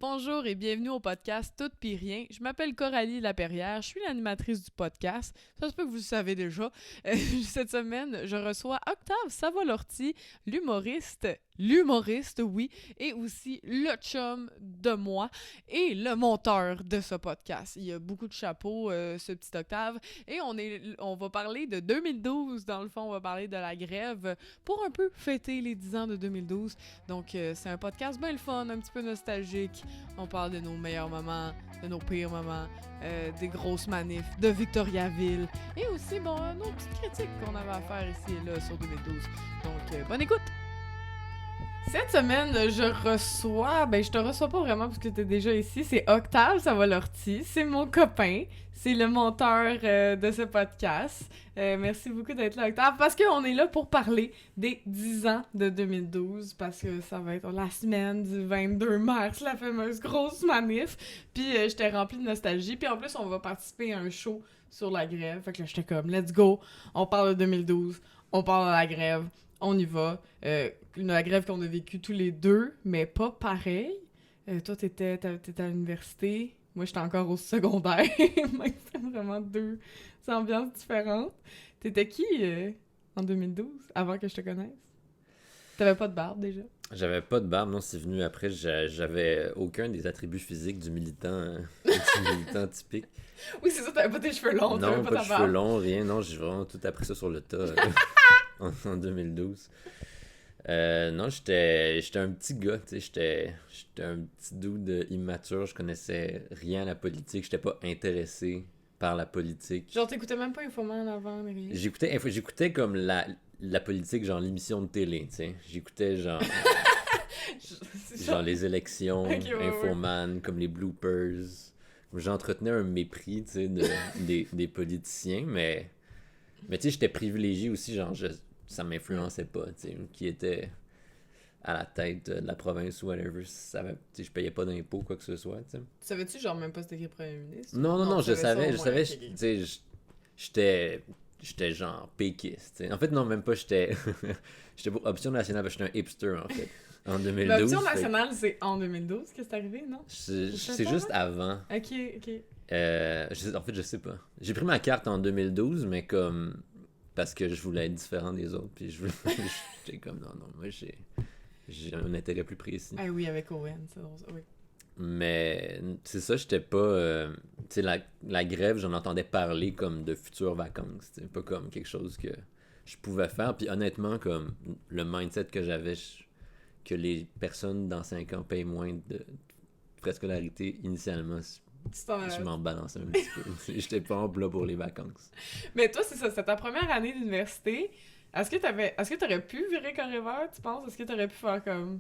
Bonjour et bienvenue au podcast Tout pis rien. Je m'appelle Coralie Laperrière, je suis l'animatrice du podcast. Ça se peut que vous le savez déjà. Cette semaine, je reçois Octave Savoie-Lortie, l'humoriste, oui, et aussi le chum de moi et le monteur de ce podcast. Il a beaucoup de chapeaux, ce petit Octave. Et on va parler de 2012, dans le fond, on va parler de la grève pour un peu fêter les 10 ans de 2012. Donc, c'est un podcast bien le fun, un petit peu nostalgique. On parle de nos meilleurs moments, de nos pires moments, des grosses manifs, de Victoriaville et aussi, nos petites critiques qu'on avait à faire ici et là sur 2012. Donc, bonne écoute! Cette semaine, je te reçois pas vraiment parce que t'es déjà ici, c'est Octave Savoie-Lortie, c'est mon copain, c'est le monteur de ce podcast. Merci beaucoup d'être là, Octave, parce qu'on est là pour parler des 10 ans de 2012, parce que ça va être la semaine du 22 mars, la fameuse grosse manif, puis j'étais remplie de nostalgie, puis en plus, on va participer à un show sur la grève, fait que là, j'étais comme, let's go, on parle de 2012, on parle de la grève, on y va. La grève qu'on a vécue tous les deux, mais pas pareil. Toi, t'étais à l'université. Moi, j'étais encore au secondaire. C'était vraiment deux ambiances différentes. T'étais qui en 2012, avant que je te connaisse? T'avais pas de barbe, déjà? J'avais pas de barbe, non, c'est venu après. J'avais aucun des attributs physiques du militant, du militant typique. Oui, c'est ça, t'avais pas tes cheveux longs, Non, t'avais pas pas de ta cheveux barbe. longs, rien. Non, j'ai vraiment tout appris ça sur le tas en 2012. Non, j'étais un petit gars, tu sais, j'étais un petit dude immature, je connaissais rien à la politique, j'étais pas intéressé par la politique. Genre, t'écoutais même pas Infoman avant, mais rien. J'écoutais comme la politique, genre l'émission de télé, tu sais. J'écoutais genre C'est genre ça. les élections, Ok, ouais. Infoman, comme les bloopers. J'entretenais un mépris, tu sais, des politiciens, mais tu sais, j'étais privilégié aussi, genre, ça m'influençait pas, tu sais, qui était à la tête de la province ou whatever, tu sais, je payais pas d'impôts, quoi que ce soit, tu sais. Savais-tu, genre, même pas c'était écrit premier ministre? Non, Tu je savais ça au savais, moins, tu ok, ok. sais, j'étais genre péquiste, tu sais. En fait, non, même pas, j'étais pour Option Nationale, parce que j'étais un hipster, en fait, en 2012. L'option fait que nationale, c'est en 2012 que c'est arrivé, non? c'est juste avant. Ok, ok. En fait, je sais pas. J'ai pris ma carte en 2012, mais comme parce que je voulais être différent des autres, puis j'étais comme non, moi j'ai un intérêt plus précis. Ah oui, avec Owen, c'est drôle, oui. Mais c'est ça, j'étais pas. Tu sais, la grève, j'en entendais parler comme de futures vacances, tu sais, pas comme quelque chose que je pouvais faire. Puis honnêtement, comme le mindset que j'avais, que les personnes dans 5 ans payent moins de préscolarité initialement, Tu t'en je avais- m'en balançais un petit peu. J'étais pas en plat pour les vacances. Mais toi, c'est ça, c'est ta première année d'université. Est-ce que t'aurais pu virer Corévert, tu penses? Est-ce que t'aurais pu faire comme...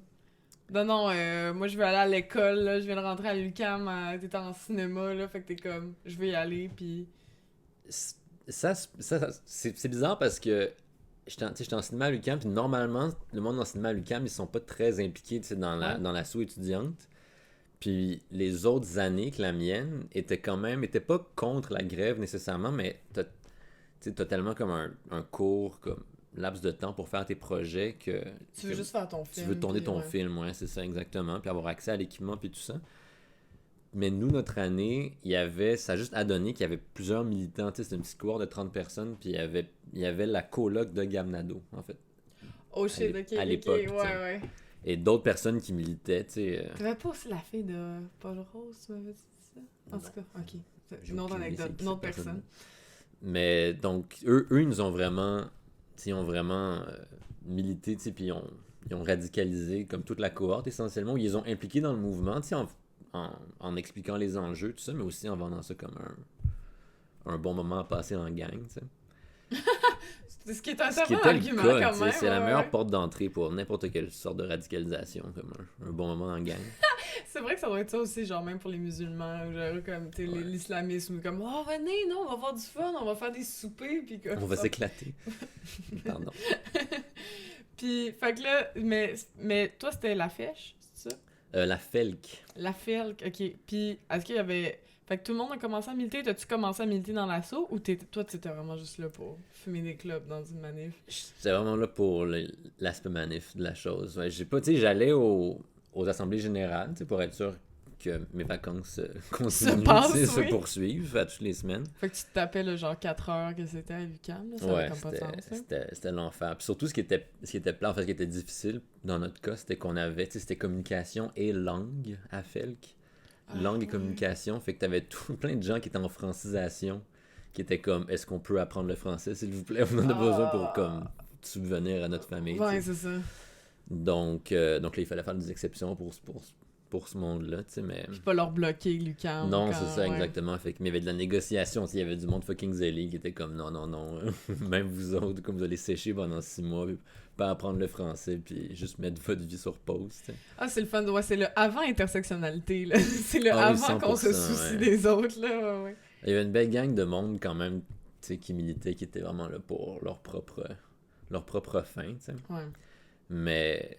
Non, moi je veux aller à l'école, là, je viens de rentrer à l'UQAM, t'es en cinéma, là, fait que t'es comme, je veux y aller, puis... C'est bizarre parce que j'étais en cinéma à l'UQAM, puis normalement, le monde en cinéma à l'UQAM, ils sont pas très impliqués, tu sais, Ouais. dans l'asso étudiante. Puis les autres années que la mienne étaient pas contre la grève nécessairement, mais t'as tellement comme un court, comme laps de temps pour faire tes projets Tu veux juste faire ton tu film, veux tourner puis ton ouais. film, ouais, c'est ça exactement, puis avoir accès à l'équipement, puis tout ça. Mais nous, notre année, ça a juste à donner qu'il y avait plusieurs militants, tu sais, c'était une petite cohorte de 30 personnes, puis il y avait la coloc de Gabnado, en fait, Oh shit, ok, à ok, l'époque, ouais, tu sais. ouais. Et d'autres personnes qui militaient, tu sais. T'avais pas aussi la fille de Paul Rose, tu m'avais dit ça? En Non. tout cas, ok. J'ai Une autre aucune idée c'est anecdote, qui une autre cette personne. Mais donc, eux ils nous ont vraiment, tu sais, ils ont vraiment milité, tu sais, puis ils ont radicalisé comme toute la cohorte essentiellement, ils les ont impliqués dans le mouvement, tu sais, en expliquant les enjeux, tout ça, mais aussi en vendant ça comme un bon moment à passer en gang, tu sais. C'est ce qui est un Ce qui bon était le argument cas, quand tu sais, même. c'est la Ouais, meilleure ouais. porte d'entrée pour n'importe quelle sorte de radicalisation, comme un bon moment en gang. C'est vrai que ça doit être ça aussi, genre même pour les musulmans, ou genre comme tu sais, Ouais. l'islamisme, comme oh venez, non, on va avoir du fun, on va faire des soupers, puis comme On va ça. s'éclater. Pardon. Puis, fait que là, mais toi c'était la fèche, c'est ça? La Felk. La felque, ok. Puis, est-ce qu'il y avait. Fait que tout le monde a commencé à militer. T'as-tu commencé à militer dans l'assaut ou toi, t'étais vraiment juste là pour fumer des clubs dans une manif? J'étais vraiment là pour l'aspect manif de la chose. Ouais, j'ai pas, tu sais, j'allais aux assemblées générales, tu sais, pour être sûr que mes vacances passent, continuent, se oui. poursuivent à toutes les semaines. Fait que tu te tapais le genre 4 heures que c'était à l'UQAM, là, ça Ouais, avait comme pas de sens. Hein. c'était l'enfer. Puis surtout, ce qui était plat, en fait, ce qui était difficile dans notre cas, c'était qu'on avait, tu sais, c'était communication et langue à Felk. Langue et ouais. communication, fait que t'avais tout plein de gens qui étaient en francisation, qui étaient comme, est-ce qu'on peut apprendre le français, s'il vous plaît? On en a besoin pour, comme, subvenir à notre famille. Ouais, tu sais. c'est ça. Donc là, il fallait faire des exceptions pour ce monde-là, tu sais, mais... Puis pas leur bloquer l'UQAM. Non, quand, c'est ça, ouais. exactement. Fait que, mais il y avait de la négociation, tu sais, il y avait du monde fucking zélé qui était comme, non, non, non, même vous autres, comme vous allez sécher pendant 6 mois, puis pas apprendre le français, puis juste mettre votre vie sur pause, tu sais. Ah, c'est le fun. Ouais, c'est le avant intersectionnalité, là. C'est le Ah oui, avant qu'on se 100%, soucie ouais. des autres, là. Ouais, ouais. Il y avait une belle gang de monde quand même, tu sais, qui militait, qui était vraiment là pour leur propre fin, tu sais. Ouais. Mais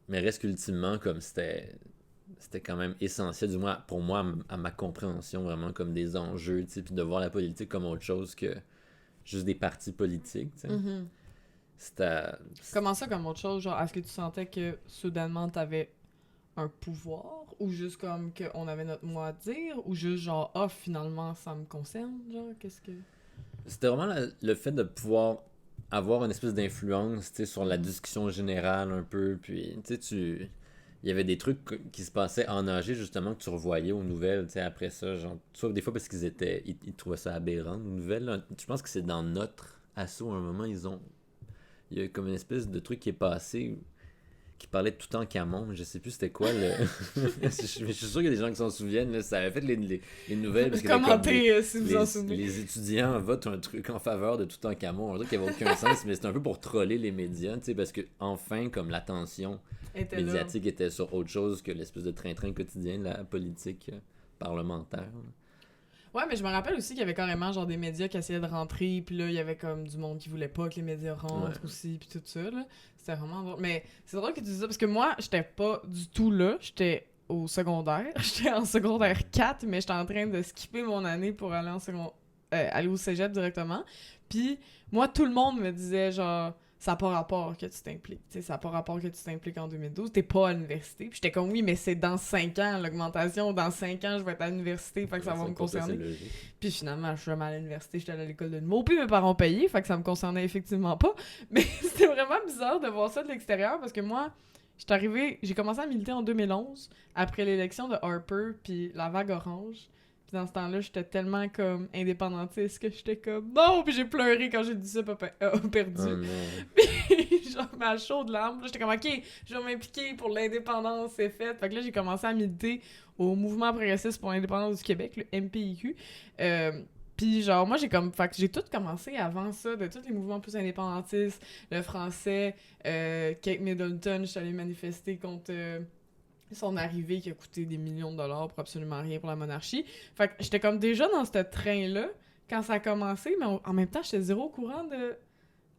reste qu'ultimement, comme c'était quand même essentiel, du moins pour moi, à ma compréhension, vraiment comme des enjeux, tu sais, puis de voir la politique comme autre chose que juste des partis politiques, tu sais. Mhm. C'était... Comment ça, comme autre chose? Genre, est-ce que tu sentais que soudainement t'avais un pouvoir? Ou juste comme qu'on avait notre mot à dire? Ou juste genre, ah, finalement, ça me concerne? Genre, qu'est-ce que... C'était vraiment le fait de pouvoir avoir une espèce d'influence, tu sais, sur la discussion générale un peu, puis, tu sais, il y avait des trucs qui se passaient en AG, justement, que tu revoyais aux nouvelles, tu sais, après ça, genre, soit des fois parce ils trouvaient ça aberrant, aux nouvelles, là. Je pense que c'est dans notre assaut, à un moment, il y a comme une espèce de truc qui est passé, qui parlait de Toutankhamon, je sais plus c'était quoi, je suis sûr qu'il y a des gens qui s'en souviennent, là, ça avait fait les nouvelles, parce que Commentez si vous en souvenez. les étudiants votent un truc en faveur de Toutankhamon, un truc qui avait aucun sens, mais c'était un peu pour troller les médias, tu sais, parce que enfin, comme l'attention Était là. médiatique était sur autre chose que l'espèce de train-train quotidien de la politique parlementaire. Là. Ouais, mais je me rappelle aussi qu'il y avait carrément genre des médias qui essayaient de rentrer, puis là, il y avait comme du monde qui voulait pas que les médias rentrent aussi, puis tout ça, là. C'était vraiment drôle. Mais c'est drôle que tu dis ça, parce que moi, j'étais pas du tout là. J'étais au secondaire. J'étais en secondaire 4, mais j'étais en train de skipper mon année pour aller aller au cégep directement. Puis moi, tout le monde me disait genre... Ça n'a pas rapport que tu t'impliques. T'sais, ça n'a pas rapport que tu t'impliques en 2012. T'es pas à l'université. Puis j'étais comme, oui, mais c'est dans 5 ans, l'augmentation. Dans 5 ans, je vais être à l'université. Fait que ça va me concerner. Puis finalement, je suis jamais à l'université. J'étais allée à l'école de l'humour. Puis mes parents payaient. Fait que ça me concernait effectivement pas. Mais c'était vraiment bizarre de voir ça de l'extérieur. Parce que moi, j'ai commencé à militer en 2011. Après l'élection de Harper. Puis la vague orange. Puis dans ce temps-là, j'étais tellement comme indépendantiste que j'étais comme non, puis j'ai pleuré quand j'ai dit ça, papa perdu. Oh non. Puis genre ma chaude larme, j'étais comme OK, je vais m'impliquer pour l'indépendance, c'est fait. Fait que là j'ai commencé à militer au Mouvement progressiste pour l'indépendance du Québec, le MPIQ. Puis genre moi fait que j'ai tout commencé avant ça, de tous les mouvements plus indépendantistes, le français, Kate Middleton, je suis allée manifester contre son arrivée qui a coûté des millions de dollars pour absolument rien pour la monarchie. Fait que j'étais comme déjà dans ce train-là quand ça a commencé, mais en même temps, j'étais zéro au courant de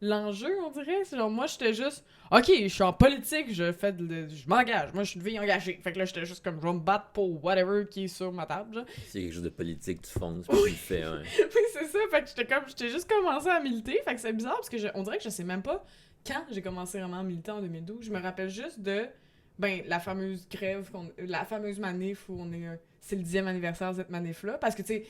l'enjeu, on dirait. C'est genre, moi, j'étais juste, OK, je suis en politique, je m'engage. Moi, je suis une fille engagée. Fait que là, j'étais juste comme, je vais me battre pour whatever qui est sur ma table, genre. C'est quelque chose de politique, tu fonces, puis tu le fais, ouais. Oui, c'est ça. Fait que j'étais juste commencé à militer. Fait que c'est bizarre parce que on dirait que je sais même pas quand j'ai commencé vraiment à militer en 2012. Je me rappelle juste de la fameuse grève, la fameuse manif où c'est le 10e anniversaire de cette manif-là. Parce que, tu sais,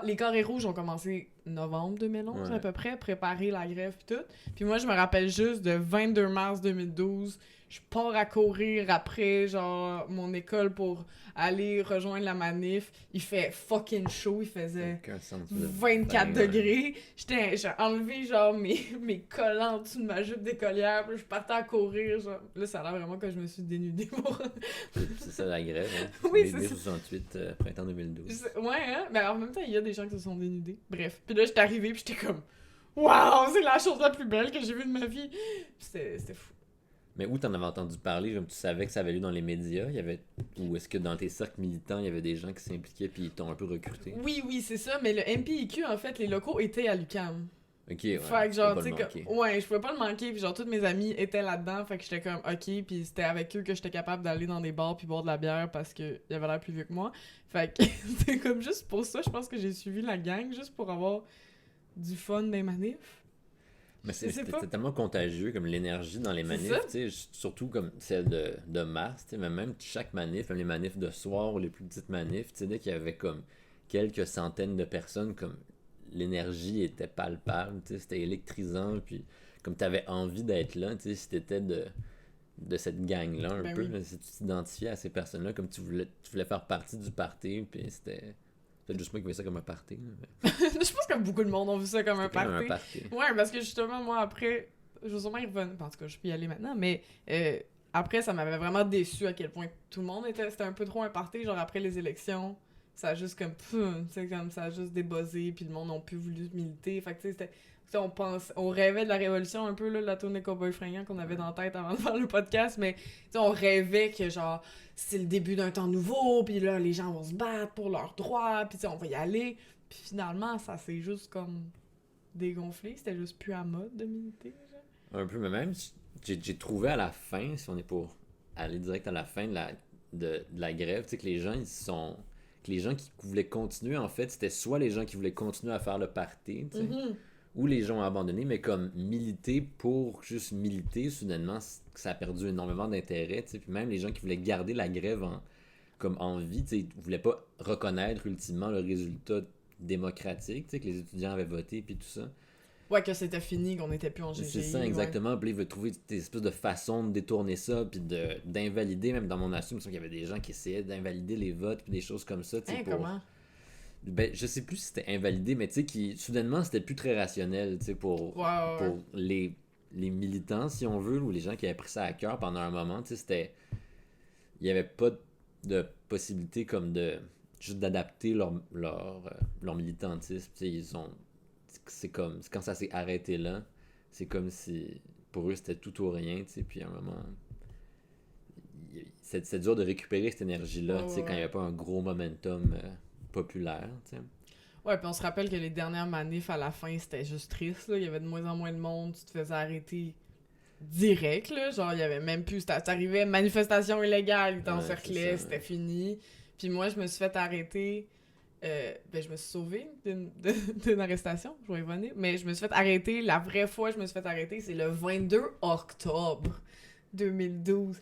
les carrés rouges ont commencé novembre 2011, à peu près, préparer la grève pis tout. Puis moi, je me rappelle juste de 22 mars 2012, je pars à courir après, genre, mon école pour aller rejoindre la manif. Il fait fucking chaud, il faisait 24 degrés. J'ai enlevé, genre, mes collants en dessous de ma jupe d'écolière, puis je partais à courir, genre. Là, ça a l'air vraiment que je me suis dénudée pour... C'est ça, la grève, hein? Oui, c'est ça. 68, printemps 2012. Ouais, hein? Mais en même temps, il y a des gens qui se sont dénudés. Bref. Puis là, j'étais arrivée, puis j'étais comme... Waouh, c'est la chose la plus belle que j'ai vue de ma vie! C'était fou. Mais où t'en avais entendu parler, comme tu savais que ça avait lieu dans les médias, ou est-ce que dans tes cercles militants, il y avait des gens qui s'impliquaient puis ils t'ont un peu recruté? Oui, c'est ça, mais le MPIQ, en fait, les locaux étaient à l'UQAM. Ok, ouais. Fait que genre, tu sais, je pouvais pas le manquer, puis genre, tous mes amis étaient là-dedans, fait que j'étais comme, ok, puis c'était avec eux que j'étais capable d'aller dans des bars puis boire de la bière parce qu'il avait l'air plus vieux que moi. Fait que c'était comme juste pour ça, je pense que j'ai suivi la gang, juste pour avoir du fun des manifs. Mais Je sais pas. c'était tellement contagieux, comme l'énergie dans les C'est manifs, ça. tu sais, surtout comme celle de mars, tu sais, mais même chaque manif, même les manifs de soir ou les plus petites manifs, tu sais, dès qu'il y avait comme quelques centaines de personnes, comme l'énergie était palpable, tu sais, c'était électrisant, puis comme t'avais envie d'être là, tu sais, si t'étais de cette gang-là un Ben peu, oui. là, si tu t'identifiais à ces personnes-là, comme tu voulais faire partie du party, puis c'était peut-être juste moi qui voyais ça comme un party, là, mais Je pense que beaucoup de monde ont vu ça comme un c'était quand même un party. party. Ouais, parce que justement, moi, après, je vais sûrement y revenir. En tout cas, je peux y aller maintenant, mais après, ça m'avait vraiment déçu à quel point tout le monde était. C'était un peu trop un party. Genre, après les élections, ça a juste comme. Tu sais, comme ça a juste débuzzé, puis le monde n'a plus voulu militer. Fait que, tu sais, c'était. Tu sais, on rêvait de la révolution un peu, là, de la tournée Cowboy Fringant qu'on avait dans la tête avant de faire le podcast, mais tu sais, on rêvait que, genre, c'est le début d'un temps nouveau, puis là, les gens vont se battre pour leurs droits, puis tu sais, on va y aller. Puis finalement, ça s'est juste comme dégonflé. C'était juste plus à mode de militer. Genre. Un peu, mais même, j'ai trouvé à la fin, si on est pour aller direct à la fin de la grève, tu sais, que les gens, que les gens qui voulaient continuer, en fait, c'était soit les gens qui voulaient continuer à faire le party, tu sais, Mhm. ou les gens ont abandonné, mais comme militer pour juste militer, soudainement, ça a perdu énormément d'intérêt, tu sais, puis même les gens qui voulaient garder la grève comme en vie, tu sais, ils voulaient pas reconnaître ultimement le résultat démocratique, tu sais, que les étudiants avaient voté, puis tout ça. Ouais, que c'était fini, qu'on était plus en GGI. C'est ça, exactement. Puis là, il veut trouver des espèces de façons de détourner ça, puis d'invalider, même dans mon assume, il me semble qu'il y avait des gens qui essayaient d'invalider les votes, puis des choses comme ça, tu sais, Hein, pour... comment? Ben, je sais plus si c'était invalidé, mais tu sais, soudainement, c'était plus très rationnel, tu sais, Ouais, ouais, ouais. pour les militants, si on veut, ou les gens qui avaient pris ça à cœur pendant un moment, tu sais, c'était... Il y avait pas de possibilité comme de... juste d'adapter leur militantisme, tu sais, ils ont... C'est comme... Quand ça s'est arrêté là, c'est comme si... Pour eux, c'était tout ou rien, tu sais, puis à un moment... C'est dur de récupérer cette énergie-là, Ouais, tu sais, ouais, quand il ouais. n'y avait pas un gros momentum populaire, tu sais. Ouais, puis on se rappelle que les dernières manifs à la fin, c'était juste triste, là. Il y avait de moins en moins de monde, tu te faisais arrêter direct, là. Genre, il y avait même plus. T'arrivais, manifestation illégale, ils Ouais, c'est t'encerclaient, ça, c'était ouais. fini. Puis moi, je me suis fait arrêter. Ben, je me suis sauvée d'une arrestation, je vais y revenir. Mais je me suis fait arrêter, la vraie fois que je me suis fait arrêter, c'est le 22 octobre 2012.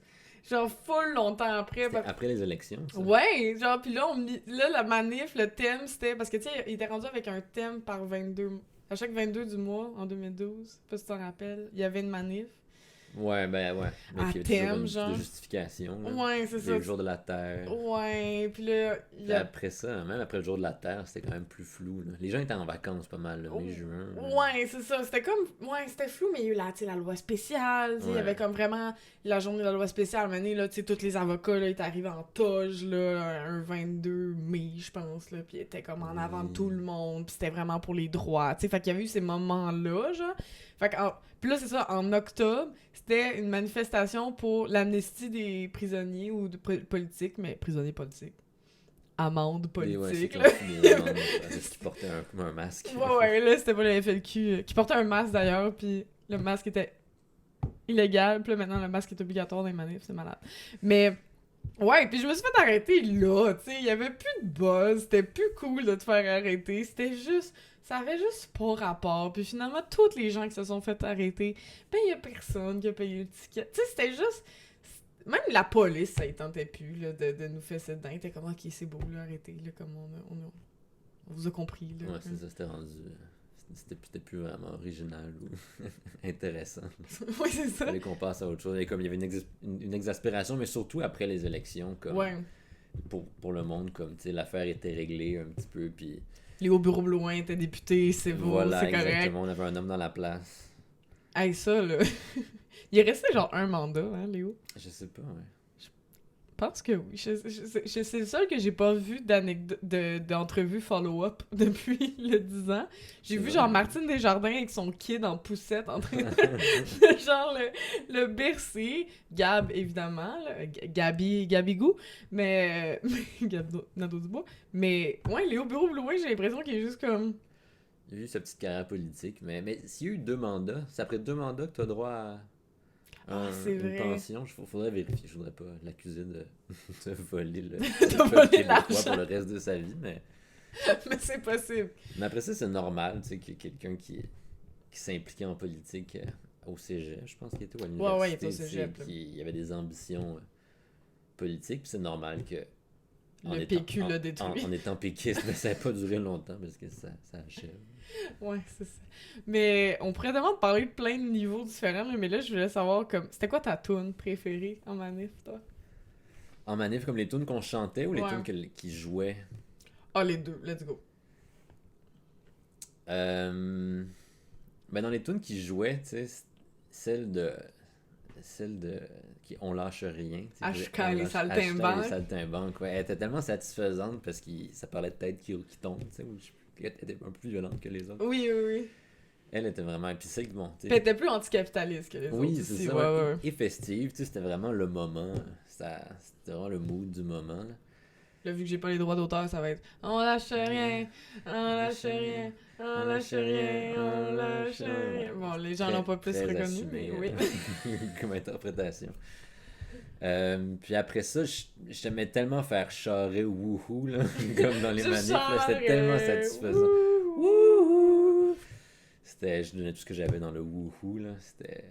Genre, full longtemps après. C'était après les élections, ça. Ouais, genre, pis là, là, la manif, le thème, c'était... Parce que, tu sais, il était rendu avec un thème par 22... À chaque 22 du mois, en 2012, je sais pas si tu t'en rappelles, il y avait une manif. Ouais, ben ouais. Mais À qu'il y avait toujours thème, une genre. de justification, là. Ouais, c'est ça. Le jour de la Terre. Ouais, pis là, il Puis y a... après ça, même après le jour de la Terre, c'était quand même plus flou, là. Les gens étaient en vacances pas mal, là, mai, juin. Là. Ouais, c'est ça. C'était comme... Ouais, c'était flou, mais il y a eu la, tu sais, la loi spéciale, tu sais, il y avait Ouais. comme vraiment la journée de la loi spéciale. À un moment donné, là, tu sais, tous les avocats, là, ils étaient arrivés en toge, là, un 22 mai, je pense, là, pis ils étaient comme en avant de tout le monde, pis c'était vraiment pour les droits, tu sais. Fait qu'il y avait eu ces moments-là, genre. Fait que... Puis là, c'est ça, en octobre, c'était une manifestation pour l'amnistie des prisonniers ou de politiques, mais prisonniers politiques. Amende Et ouais, c'est politique, qui là. ont fini les demandes, parce qu'ils portaient un masque. Ouais, ouais, là, c'était pas le FLQ qui portait un masque d'ailleurs, puis le masque était illégal, puis là, maintenant, le masque est obligatoire dans les manifs, c'est malade. Mais, ouais, puis je me suis fait arrêter là, tu sais, il y avait plus de buzz, c'était plus cool de te faire arrêter, c'était juste... Ça avait juste pas rapport, puis finalement, toutes les gens qui se sont fait arrêter, ben, y a personne qui a payé le ticket. Tu sais, c'était juste... Même la police, ça y tentait plus, là, de nous faire cette dingue. T'es comme, ok, c'est beau, là, arrêtez, là, comme on vous a compris, là. Ouais, c'est ça, c'était rendu... C'était plus vraiment original ou intéressant. Ouais, c'est Il ça. fallait qu'on passe à autre chose. Et comme il y avait une exaspération, mais surtout après les élections, comme Ouais. pour le monde, comme, tu sais, l'affaire était réglée un petit peu, puis Léo Bureau-Blouin était député, c'est beau, voilà, c'est correct. exactement, on avait un homme dans la place. Hey, ça, là. Il est resté genre un mandat, hein, Léo? Je sais pas, ouais. Je pense que oui. C'est le seul que j'ai pas vu d'entrevue follow-up depuis le 10 ans. J'ai C'est vu vrai, genre hein. Martine Desjardins avec son kid en poussette en train de genre le bercer. Gab, évidemment. Là, Gabigou. Mais... Nadeau-Dubois. Mais ouais, Léo Bureau-Blouin, j'ai l'impression qu'il est juste comme... Il a eu sa petite carrière politique, mais s'il y a eu 2 mandats, c'est après 2 mandats que tu as droit à c'est une vrai. pension. Faudrait vérifier, je voudrais pas l'accuser de voler le De peuple voler québécois l'argent. pour le reste de sa vie, mais Mais c'est possible. après ça, c'est normal, tu sais, qu'il y ait quelqu'un qui qui s'impliquait en politique au cégep, je pense qu'il était, ou à Ouais, il l'université, était au tu sais, cégep. Là. il avait des ambitions politiques, puis c'est normal que Le PQ l'a détruit. en étant péquiste, mais ça n'a pas duré longtemps parce que ça achève. Ouais, c'est ça. Mais on pourrait tellement te parler de plein de niveaux différents, là, mais là, je voulais savoir, comme, c'était quoi ta tune préférée en manif, toi? En manif, comme les tunes qu'on chantait ou les Ouais. tunes qui jouaient? Ah, les deux, let's go. Ben dans les tunes qui jouaient, tu sais, celle de qui On lâche rien, tu sais, Hashtag les hashtag saltimbanques. les saltimbanques, ouais, elle était tellement satisfaisante parce que ça parlait de tête qui tombe, tu sais, elle était un peu plus violente que les autres. Oui, oui, oui. Elle était vraiment, puis c'est que bon, tu Puis sais, elle était plus anticapitaliste que les oui, autres c'est aussi, ça, ouais, ouais, ouais. et festive, tu sais, c'était vraiment le moment, c'était vraiment le mood du moment, là. Là, vu que j'ai pas les droits d'auteur, ça va être on lâche rien, on lâche rien, on lâche rien, on lâche rien. Bon, les gens l'ont pas plus Très reconnu, assumé, mais oui. comme interprétation. Puis après ça, je t'aimais tellement faire charrer wouhou, là, comme dans les Tu manifs, là, c'était charrais, tellement satisfaisant. wouh. Wouhou! Je donnais tout ce que j'avais dans le wouhou, là, c'était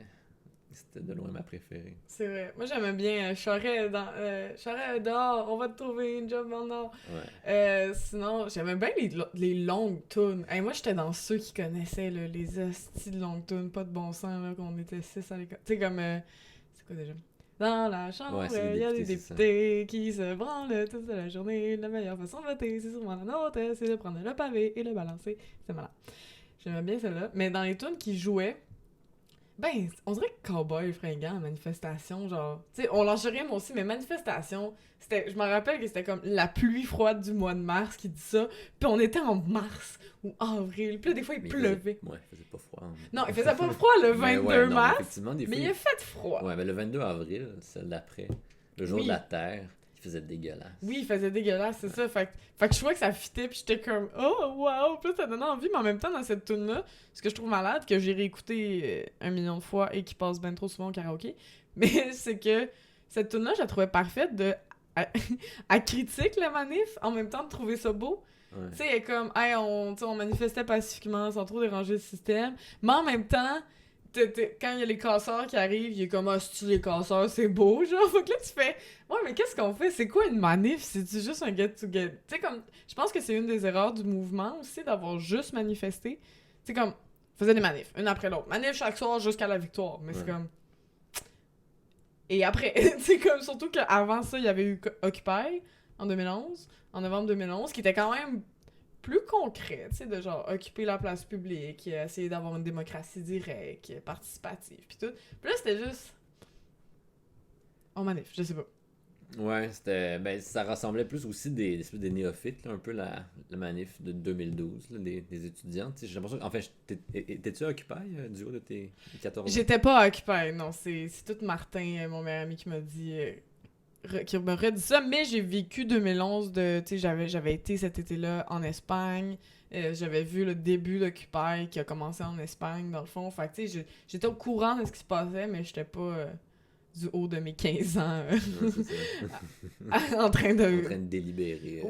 de loin ma préférée. C'est vrai. Moi, j'aimais bien Charret dehors, on va te trouver une job en or. Ouais. Sinon, j'aimais bien les longues tunes. Hey, moi, j'étais dans ceux qui connaissaient là, les hosties de longues tunes, pas de bon sens, là, qu'on était 6 à l'école. Tu sais, comme. C'est quoi déjà? Dans la chambre, Ouais, c'est il les y a des députés, c'est députés qui se branlent toute la journée. La meilleure façon de voter, c'est sûrement la nôtre, c'est de prendre le pavé et le balancer. C'est malin. J'aimais bien celle-là. Mais dans les tunes qui jouaient, ben, on dirait que Cowboy fringant, manifestation, genre... Tu sais, on lâche rien, moi aussi, mais manifestation, c'était... Je me rappelle que c'était comme la pluie froide du mois de mars qui dit ça, puis on était en mars ou avril, puis là, des fois, il Mais pleuvait. Ouais, il faisait pas froid. Hein. Non, il faisait pas froid le 22 Mais ouais, non, mars, effectivement, des fois, mais il a fait froid. Ouais, mais le 22 avril, celle d'après, le jour Oui. de la Terre, il faisait dégueulasse. Oui, il faisait dégueulasse, c'est ça. Fait que je trouvais que ça fitait, puis j'étais comme « Oh, wow! » Puis là, ça donnait envie, mais en même temps, dans cette tune-là, ce que je trouve malade, que j'ai réécouté 1 million de fois et qui passe bien trop souvent au karaoké, mais c'est que cette tune-là, je la trouvais parfaite de... Elle critique la manif, en même temps de trouver ça beau. Ouais. Tu sais, elle est comme « Hey, on manifestait pacifiquement, sans trop déranger le système. » Mais en même temps... Quand il y a les casseurs qui arrivent, il est comme « Ah, si les casseurs, c'est beau, genre. » Fait que là, tu fais « Ouais, mais qu'est-ce qu'on fait? C'est quoi une manif? C'est-tu juste un get-to-get? » Tu sais, comme... Je pense que c'est une des erreurs du mouvement aussi, d'avoir juste manifesté. Tu sais, comme... Faisait des manifs, une après l'autre. Manif chaque soir jusqu'à la victoire. Mais c'est Ouais. comme... Et après, tu sais, comme... Surtout qu'avant ça, il y avait eu Occupy, en 2011, en novembre 2011, qui était quand même... plus concret, tu sais, de genre occuper la place publique, essayer d'avoir une démocratie directe, participative, puis tout. Puis là, c'était juste... En manif, je sais pas. Ouais, c'était. Ben, ça rassemblait plus aussi des néophytes, là, un peu la manif de 2012, là, des étudiants. Tu sais, j'ai l'impression en fait, étais-tu occupé du haut de tes 14 ans? J'étais pas occupée, non, c'est tout Martin, mon meilleur ami, qui m'a dit... qui me redit ça, mais j'ai vécu 2011 de... Tu sais, j'avais été cet été-là en Espagne, j'avais vu le début d'Occupy qui a commencé en Espagne, dans le fond. Fait que, tu sais, j'étais au courant de ce qui se passait, mais j'étais pas du haut de mes 15 ans Ouais, c'est ça. en train En de... train de délibérer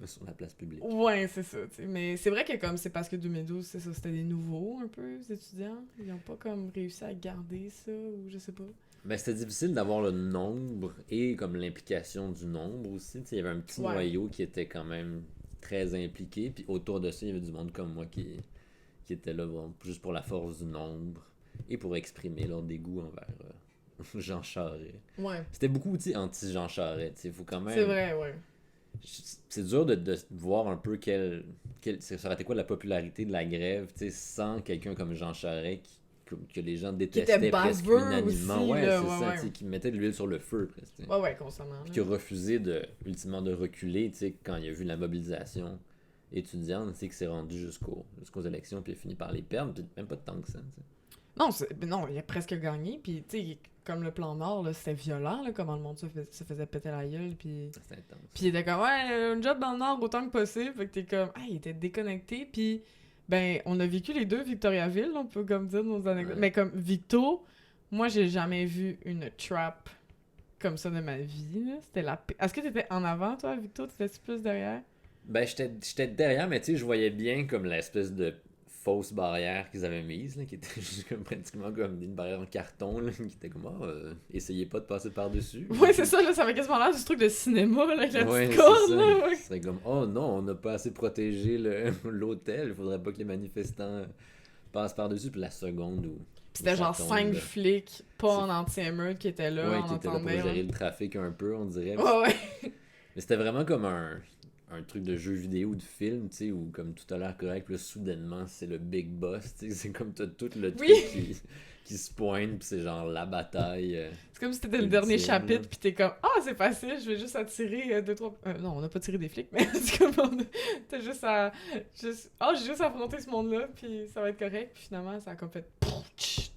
sur la place publique. Ouais, c'est ça, tu sais. Mais c'est vrai que comme c'est parce que 2012, c'est ça, c'était des nouveaux, un peu, les étudiants. Ils ont pas comme réussi à garder ça, ou je sais pas. Ben, c'était difficile d'avoir le nombre et comme l'implication du nombre aussi. Tu sais, il y avait un petit Ouais. noyau qui était quand même très impliqué. Puis autour de ça, il y avait du monde comme moi qui était là bon, juste pour la force du nombre et pour exprimer leur dégoût envers Jean Charest. Ouais, C'était beaucoup anti-Jean Charest. Tu sais, faut quand même... c'est vrai, ouais. C'est dur de voir un peu ça aurait été quoi la popularité de la grève, tu sais, sans quelqu'un comme Jean Charest que les gens détestaient presque baveux unanimement. aussi, Ouais, là, c'est ouais, ça, ouais. tu sais, qui mettait de l'huile sur le feu presque. Tu sais. Ouais, constamment. Puis qui a refusé ultimement de reculer, tu sais, quand il a vu la mobilisation étudiante, tu sais, qui s'est rendu jusqu'aux élections, puis il a fini par les perdre, puis même pas de temps que ça, tu sais. Non, il a presque gagné, puis tu sais, comme le plan Nord, là, c'était violent, là, comment le monde se faisait péter la gueule, puis... C'était intense. Puis il était comme, ouais, un job dans le Nord autant que possible, fait que t'es comme, ah, il était déconnecté, puis ben, on a vécu les deux Victoriaville, on peut comme dire dans nos anecdotes, Ouais. mais comme Victo, moi, j'ai jamais vu une trap comme ça de ma vie, là. C'était la pire. Est-ce que t'étais en avant, toi, Victo? T'étais plus derrière? Ben, j'étais derrière, mais tu sais, je voyais bien comme l'espèce de fausse barrière qu'ils avaient mise, là, qui était juste comme, pratiquement comme une barrière en carton, là, qui était comme, essayez pas de passer par-dessus. Ouais, c'est ça, là, ça avait quasiment l'air du truc de cinéma, là, avec la Ouais, petite c'est corde, ça. là, ouais. Ce serait comme, oh non, on n'a pas assez protégé l'hôtel, il faudrait pas que les manifestants passent par-dessus. Puis la seconde où C'était ça genre tombe, 5 là, flics, pas c'est- en anti-émeute, qui étaient là, ouais, on qui était là pour entendait. gérer le trafic un peu, on dirait. Ouais, ouais. Mais c'était vraiment comme un truc de jeu vidéo ou de film, tu sais, où comme tout a l'air correct, puis là, soudainement, c'est le big boss, tu sais, c'est comme t'as tout le truc Oui. qui se pointe, puis c'est genre la bataille. C'est comme si c'était le Ultime, dernier là. chapitre, pis t'es comme, c'est facile, je vais juste attirer 2-3. Non, on n'a pas tiré des flics, mais c'est comme, t'as juste à. J'ai juste à affronter ce monde-là, puis ça va être correct, puis finalement, ça a comme fait.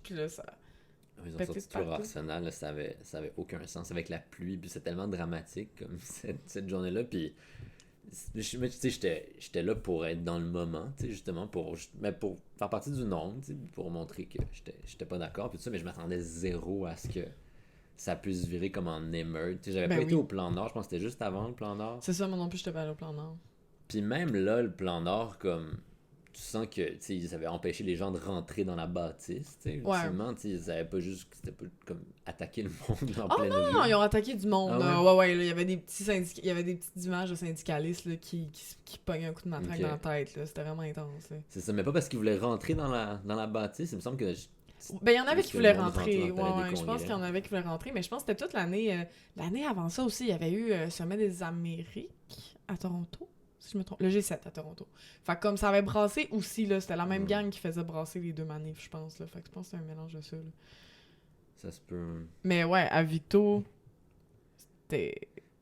Puis là, ça. Ils ont Pété sorti de tout leur partout. arsenal, là, ça avait aucun sens avec la pluie, puis c'est tellement dramatique comme cette journée-là, puis mais tu sais, j'étais là pour être dans le moment, tu sais, justement, pour faire partie du nombre, tu sais, pour montrer que j'étais pas d'accord, puis tout ça, mais je m'attendais zéro à ce que ça puisse virer comme en émeute. Tu sais, j'avais Ben pas été oui. au plan Nord, je pense que c'était juste avant le plan Nord. C'est ça, moi non plus, je te pas allé au plan Nord. Puis même là, le plan Nord, comme tu sens que tu sais, ils avaient empêché les gens de rentrer dans la bâtisse, tu sais, Ouais. ultimement, tu sais, ils avaient pas juste, c'était pas comme attaquer le monde en Oh pleine non, rue. ils ont attaqué du monde. Ah Ouais, ouais, là, il y avait des petits il y avait des petites images de syndicalistes là, qui pognaient un coup de matraque Ok. dans la tête. Là. C'était vraiment intense. Là. C'est ça, mais pas parce qu'ils voulaient rentrer dans la bâtisse, il me semble que Ben, il y en avait parce qui que voulaient le monde rentrer. rentrait dans le palais Ouais, des je pense congrès. qu'il y en avait qui voulaient rentrer, mais je pense que c'était toute l'année. L'année avant ça aussi, il y avait eu le Sommet des Amériques à Toronto, si je me trompe. Le G7 à Toronto. Fait que comme ça avait brassé aussi, là, c'était la même gang qui faisait brasser les deux manifs, je pense. Là. Fait que je pense que c'est un mélange de ça. Là. Ça se peut. Mais ouais, à Victo, c'était.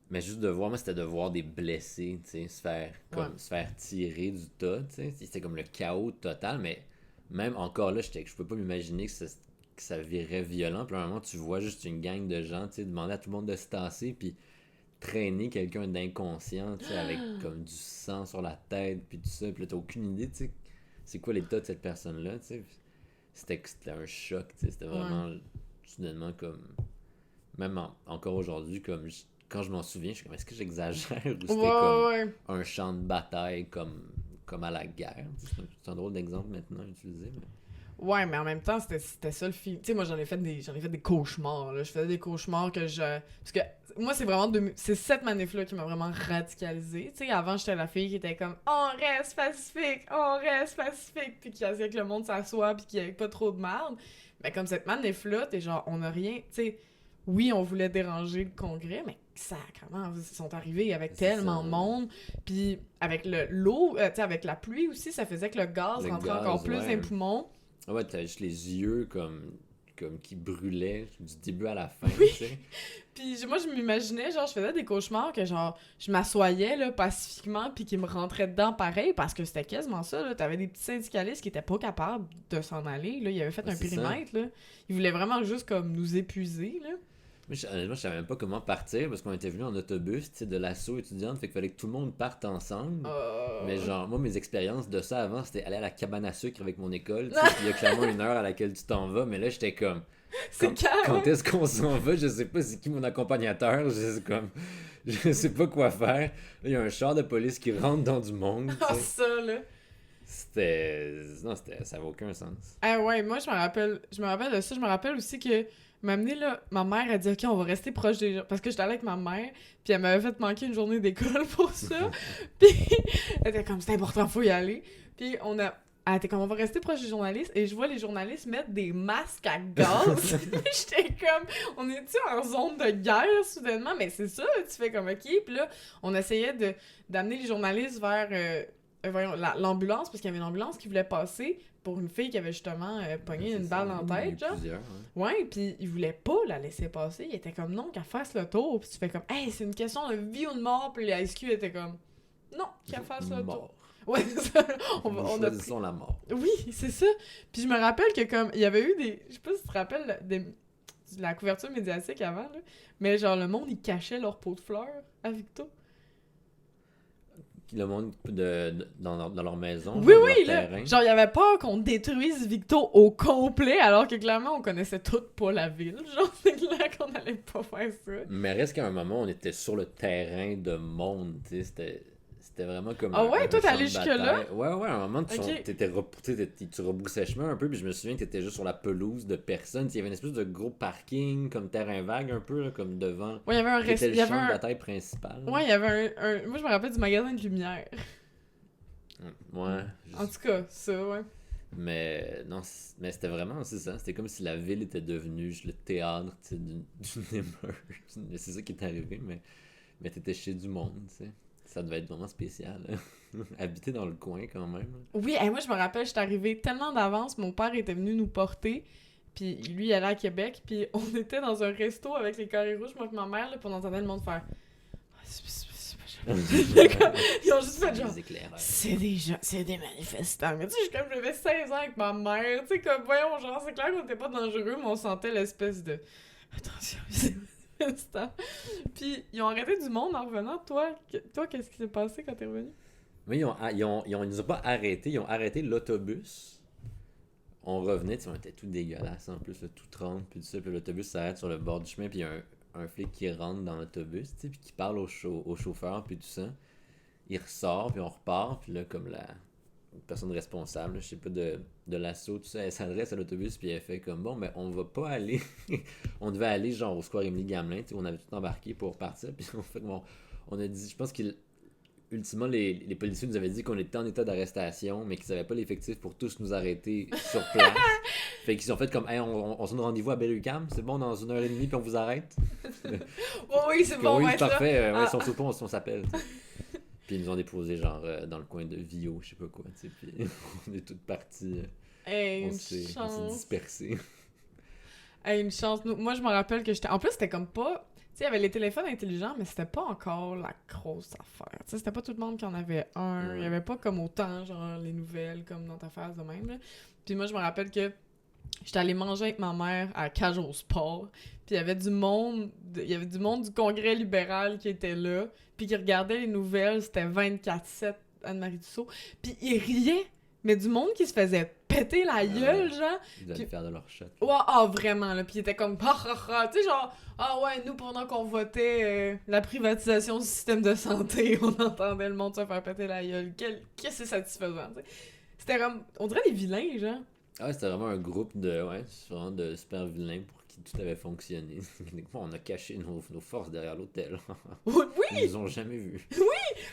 Mais juste de voir, moi, c'était de voir des blessés, tu sais, se faire tirer du tas, tu sais. C'était comme le chaos total, mais même encore là, je peux pas m'imaginer que ça virait violent. Puis à un moment, tu vois juste une gang de gens, tu sais, demander à tout le monde de se tasser, puis traîner quelqu'un d'inconscient, tu sais, avec comme du sang sur la tête, puis tout ça. Puis là, t'as aucune idée, tu sais, c'est quoi l'état de cette personne-là, tu sais. C'était un choc, tu sais, c'était vraiment soudainement comme... Même encore aujourd'hui, comme quand je m'en souviens, je suis comme, est-ce que j'exagère ou c'était comme un champ de bataille comme à la guerre? C'est un drôle d'exemple maintenant utilisé. Mais... Ouais, mais en même temps, c'était ça le film. Tu sais, moi, j'en ai fait des cauchemars, là. Je faisais des cauchemars que je... Parce que moi, c'est vraiment... C'est cette manif-là qui m'a vraiment radicalisée. Tu sais, avant, j'étais la fille qui était comme « On reste pacifique! On reste pacifique! » Puis qui essayait que le monde s'assoie puis qu'il y ait pas trop de merde. Mais comme cette manif-là, t'es genre, on a rien... Tu sais, oui, on voulait déranger le Congrès, mais sacrément, ils sont arrivés avec tellement de monde. Puis avec l'eau, tu sais, avec la pluie aussi, ça faisait que le gaz rentrait encore plus dans les poumons. Ah ouais, t'as juste les yeux comme qui brûlaient du début à la fin, oui. Tu sais. Puis moi, je m'imaginais, genre, je faisais des cauchemars que, genre, je m'assoyais, là, pacifiquement, puis qu'ils me rentraient dedans pareil, parce que c'était quasiment ça, là. T'avais des petits syndicalistes qui étaient pas capables de s'en aller, là. Ils avaient fait un périmètre, là. Ils voulaient vraiment juste, comme, nous épuiser, là. Mais honnêtement, je savais même pas comment partir parce qu'on était venus en autobus, tu sais, de l'assaut étudiante, fait qu'il fallait que tout le monde parte ensemble. Mais genre, moi, mes expériences de ça avant, c'était aller à la cabane à sucre avec mon école, tu sais, puis il y a clairement une heure à laquelle tu t'en vas, mais là, j'étais comme... Quand est-ce qu'on s'en va? Je sais pas c'est qui mon accompagnateur, je sais pas quoi faire. Là, il y a un char de police qui rentre dans du monde, tu sais. ça, là. Non, ça avait aucun sens. Ah ouais, moi, je me rappelle de ça. Je me rappelle aussi que m'amener là, ma mère a dit ok, on va rester proche des gens parce que j'étais allée avec ma mère, puis elle m'avait fait manquer une journée d'école pour ça. Puis elle était comme c'est important, faut y aller. Puis elle était comme on va rester proche des journalistes et je vois les journalistes mettre des masques à gaz. J'étais comme on est-tu en zone de guerre soudainement, mais c'est ça, tu fais comme ok. Puis là, on essayait d'amener les journalistes vers l'ambulance parce qu'il y avait une ambulance qui voulait passer pour une fille qui avait justement pogné une balle dans la tête, genre. Ouais, puis il voulait pas la laisser passer. Il était comme non, qu'elle fasse le tour. Puis tu fais comme hey, c'est une question de vie ou de mort. Puis la SQ était comme non, qu'elle fasse le tour. Ouais, c'est ça. On a dit la mort. Oui, c'est ça. Puis je me rappelle que comme il y avait eu des, je sais pas si tu te rappelles de la couverture médiatique avant là, mais genre le monde ils cachaient leur pot de fleurs à Victo. Le monde dans leur maison, oui, dans oui, leur là, terrain. genre, il y avait peur qu'on détruise Victo au complet, alors que clairement, on connaissait toutes pas la ville. Genre, c'est clair qu'on allait pas faire ça. Mais reste qu'à un moment, on était sur le terrain de monde, tu sais, C'était vraiment comme Ah ouais, un toi, t'es champ allé de jusque-là? bataille. Ouais, à un moment, Ok. tu rebroussais chemin un peu, puis je me souviens que t'étais juste sur la pelouse de personnes. Il y avait une espèce de gros parking, comme terrain vague un peu, là, comme devant, Ouais, il y avait un qui était le il y avait champ de un... bataille principal. Ouais, il y avait Moi, je me rappelle du magasin de lumière. Ouais, En tout cas, ça, ouais. mais non, mais c'était vraiment, c'est ça. C'était comme si la ville était devenue juste le théâtre, tu sais, d'une émeute. Mais c'est ça qui est arrivé, mais t'étais chez du monde, tu sais. Ça devait être vraiment spécial, là. Habiter dans le coin quand même. Oui, moi, je me rappelle, j'étais arrivée tellement d'avance, mon père était venu nous porter, puis lui, il allait à Québec, puis on était dans un resto avec les carrés rouges, moi et ma mère, là, puis on entendait le monde faire... Ils ont juste fait genre... Les éclairages. C'est des gens, c'est des manifestants. Mais tu sais, comme j'avais 16 ans avec ma mère, tu sais, comme, voyons, genre, c'est clair qu'on était pas dangereux, mais on sentait l'espèce de... Attention, c'est des manifestants. Puis, ils ont arrêté du monde en revenant. Toi, qu'est-ce qui s'est passé quand t'es revenu? Oui, ils nous ont pas arrêtés, ils ont arrêté l'autobus. On revenait, tu sais, on était tout dégueulasse en plus, là, tout trempe, puis tout ça, puis l'autobus s'arrête sur le bord du chemin, puis il y a un flic qui rentre dans l'autobus, tu sais, puis qui parle au chauffeur, puis tout ça. Il ressort, puis on repart, puis là, comme la personne responsable, là, je sais pas, de l'assaut, tout ça, elle s'adresse à l'autobus, puis elle fait comme, bon, mais on va pas aller, on devait aller genre au Square Émilie Gamelin, tu sais, on avait tout embarqué pour partir, puis en fait, bon, on a dit, je pense qu'il ultimement, les policiers nous avaient dit qu'on était en état d'arrestation, mais qu'ils n'avaient pas l'effectif pour tous nous arrêter sur place. Fait qu'ils ont fait comme, hey, on se donne rendez-vous à Bellucam, c'est bon, dans 1 heure et demie, puis on vous arrête. Oh oui, c'est bon, Oui, ouais, c'est ça. parfait, ouais, Ah. ils sont sous pont, on s'appelle. Puis ils nous ont déposé, genre, dans le coin de Vio, je sais pas quoi, tu sais, puis on est toutes parties, Hey, on une s'est chance. dispersés. Hey, une chance. Moi, je me rappelle que j'étais... En plus, c'était comme pas... Tu sais, il y avait les téléphones intelligents, mais c'était pas encore la grosse affaire. Tu sais, c'était pas tout le monde qui en avait un. Il y avait pas comme autant, genre, les nouvelles, comme dans ta phase de même, là. Puis moi, je me rappelle que j'étais allée manger avec ma mère à Cage au Sport. Puis il y avait du monde... Il y avait du monde du Congrès libéral qui était là. Puis qui regardait les nouvelles. C'était 24/7 Anne-Marie Dussault. Puis ils riaient. Mais du monde qui se faisait péter la gueule, genre. Ils allaient Puis- faire de leur shot. Ouais, ah, vraiment, là. Puis il était comme, ah, ah, ah. Tu sais, genre, ah ouais, nous, pendant qu'on votait la privatisation du système de santé, on entendait le monde se faire péter la gueule. Qu'est-ce que c'est satisfaisant, tu sais. C'était comme, on dirait des vilains, genre. Ah ouais, c'était vraiment un groupe de, ouais, vraiment de super vilains pour qui tout avait fonctionné. On a caché nos forces derrière l'hôtel. Oui, Ils nous ont jamais vus.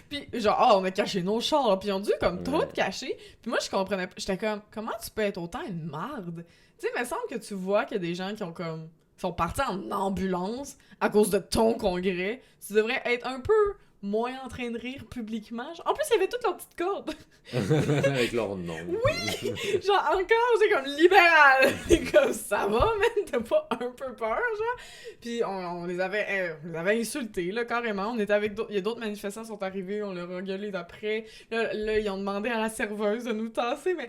puis genre, ah, on a caché nos chars, puis ils ont dû comme trop Ouais. te cacher. Puis moi, je comprenais pas. J'étais comme, comment tu peux être autant une marde? Tu sais, il me semble que tu vois qu'il y a des gens qui ont comme, sont partis en ambulance à cause de ton congrès. Tu devrais être un peu moins en train de rire publiquement. Genre, en plus, il y avait toutes leurs petites cordes. Avec leur nom. Oui! Genre, encore, c'est comme libéral. C'est comme, ça va, man, t'as pas un peu peur, genre? Puis on les avait insultés, là, carrément. On était avec d'autres, il y a d'autres manifestants qui sont arrivés, on leur a gueulé d'après. Là, ils ont demandé à la serveuse de nous tasser, mais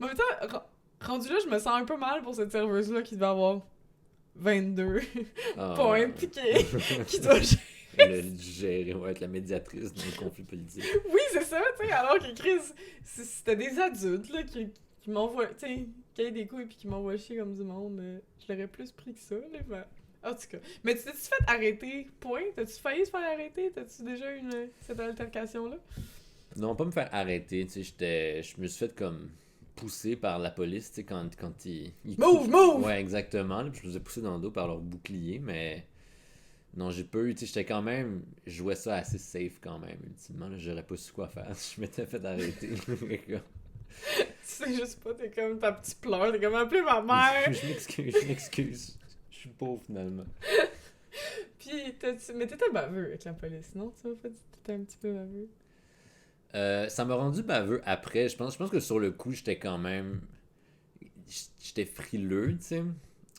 en même temps, rendu là, je me sens un peu mal pour cette serveuse-là qui devait avoir 22 Ah, points, ouais. puis qui doit... Le gérer, ouais, être la médiatrice d'un conflit politique. Oui, c'est ça, tu sais, alors que Chris, c'était des adultes, là, qui m'envoient, tu sais, qui aient des coups et puis qui m'envoient chier comme du monde. Je l'aurais plus pris que ça, là, ben, en tout cas. Mais tu t'es-tu fait arrêter, point? T'as-tu failli se faire arrêter? T'as-tu déjà eu cette altercation-là? Non, pas me faire arrêter, tu sais, je me suis fait comme pousser par la police, tu sais, quand ils Move, move! Ouais, exactement, là, puis je me faisais pousser dans le dos par leur bouclier, mais non, j'ai pas eu, tu sais, j'étais quand même, je jouais ça assez safe quand même, ultimement, là, j'aurais pas su quoi faire si je m'étais fait arrêter. Tu sais juste pas, t'es comme ta petite pleure, t'es comme appelez ma mère! Je m'excuse, je suis pauvre finalement. Puis, mais t'étais baveux avec la police, non? Tu m'as pas dit que t'étais un petit peu baveux? Ça m'a rendu baveux après. Je pense que sur le coup, j'étais quand même. J'étais frileux, tu sais.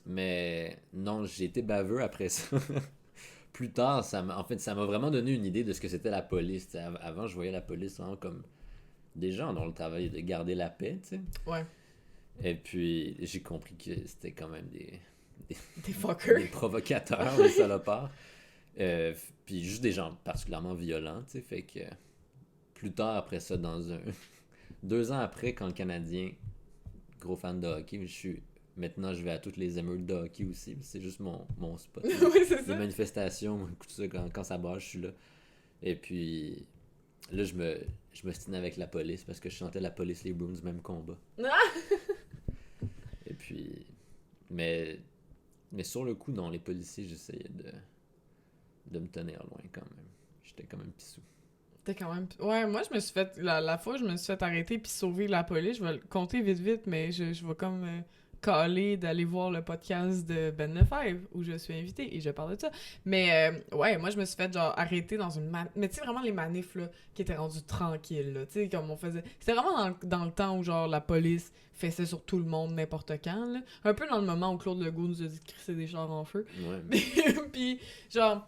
Mais non, j'ai été baveux après ça. Plus tard, en fait, ça m'a vraiment donné une idée de ce que c'était la police. Tu sais. Avant, je voyais la police vraiment comme des gens dont le travail est de garder la paix, tu sais. Ouais. Et puis, j'ai compris que c'était quand même Des des fuckers. provocateurs, des salopards. Puis juste des gens particulièrement violents, tu sais. Fait que plus tard, après ça, 2 ans après, quand le Canadien, gros fan de hockey, maintenant je vais à toutes les émeutes de hockey aussi, c'est juste mon spot. Oui, c'est Les ça. manifestations, tout ça, quand ça brasse, je suis là. Et puis, Là, je me stinais avec la police parce que je chantais la police, les Bruins, même combat. Et puis... Mais sur le coup, non, les policiers, j'essayais de me tenir loin quand même. J'étais quand même pissou. T'es quand même... Ouais, moi, je me suis fait... La fois où je me suis fait arrêter puis sauver la police, je vais le compter vite, mais je vais comme caler d'aller voir le podcast de Ben Lefebvre où je suis invitée et je parle de ça. Mais ouais, moi, je me suis fait genre arrêter dans une... Mais tu sais, vraiment les manifs, là, qui étaient rendus tranquilles, là. Tu sais, comme on faisait... C'était vraiment dans le temps où, genre, la police fessait sur tout le monde n'importe quand, là. Un peu dans le moment où Claude Legault nous a dit de crisser des chars en feu. Ouais. Puis, genre...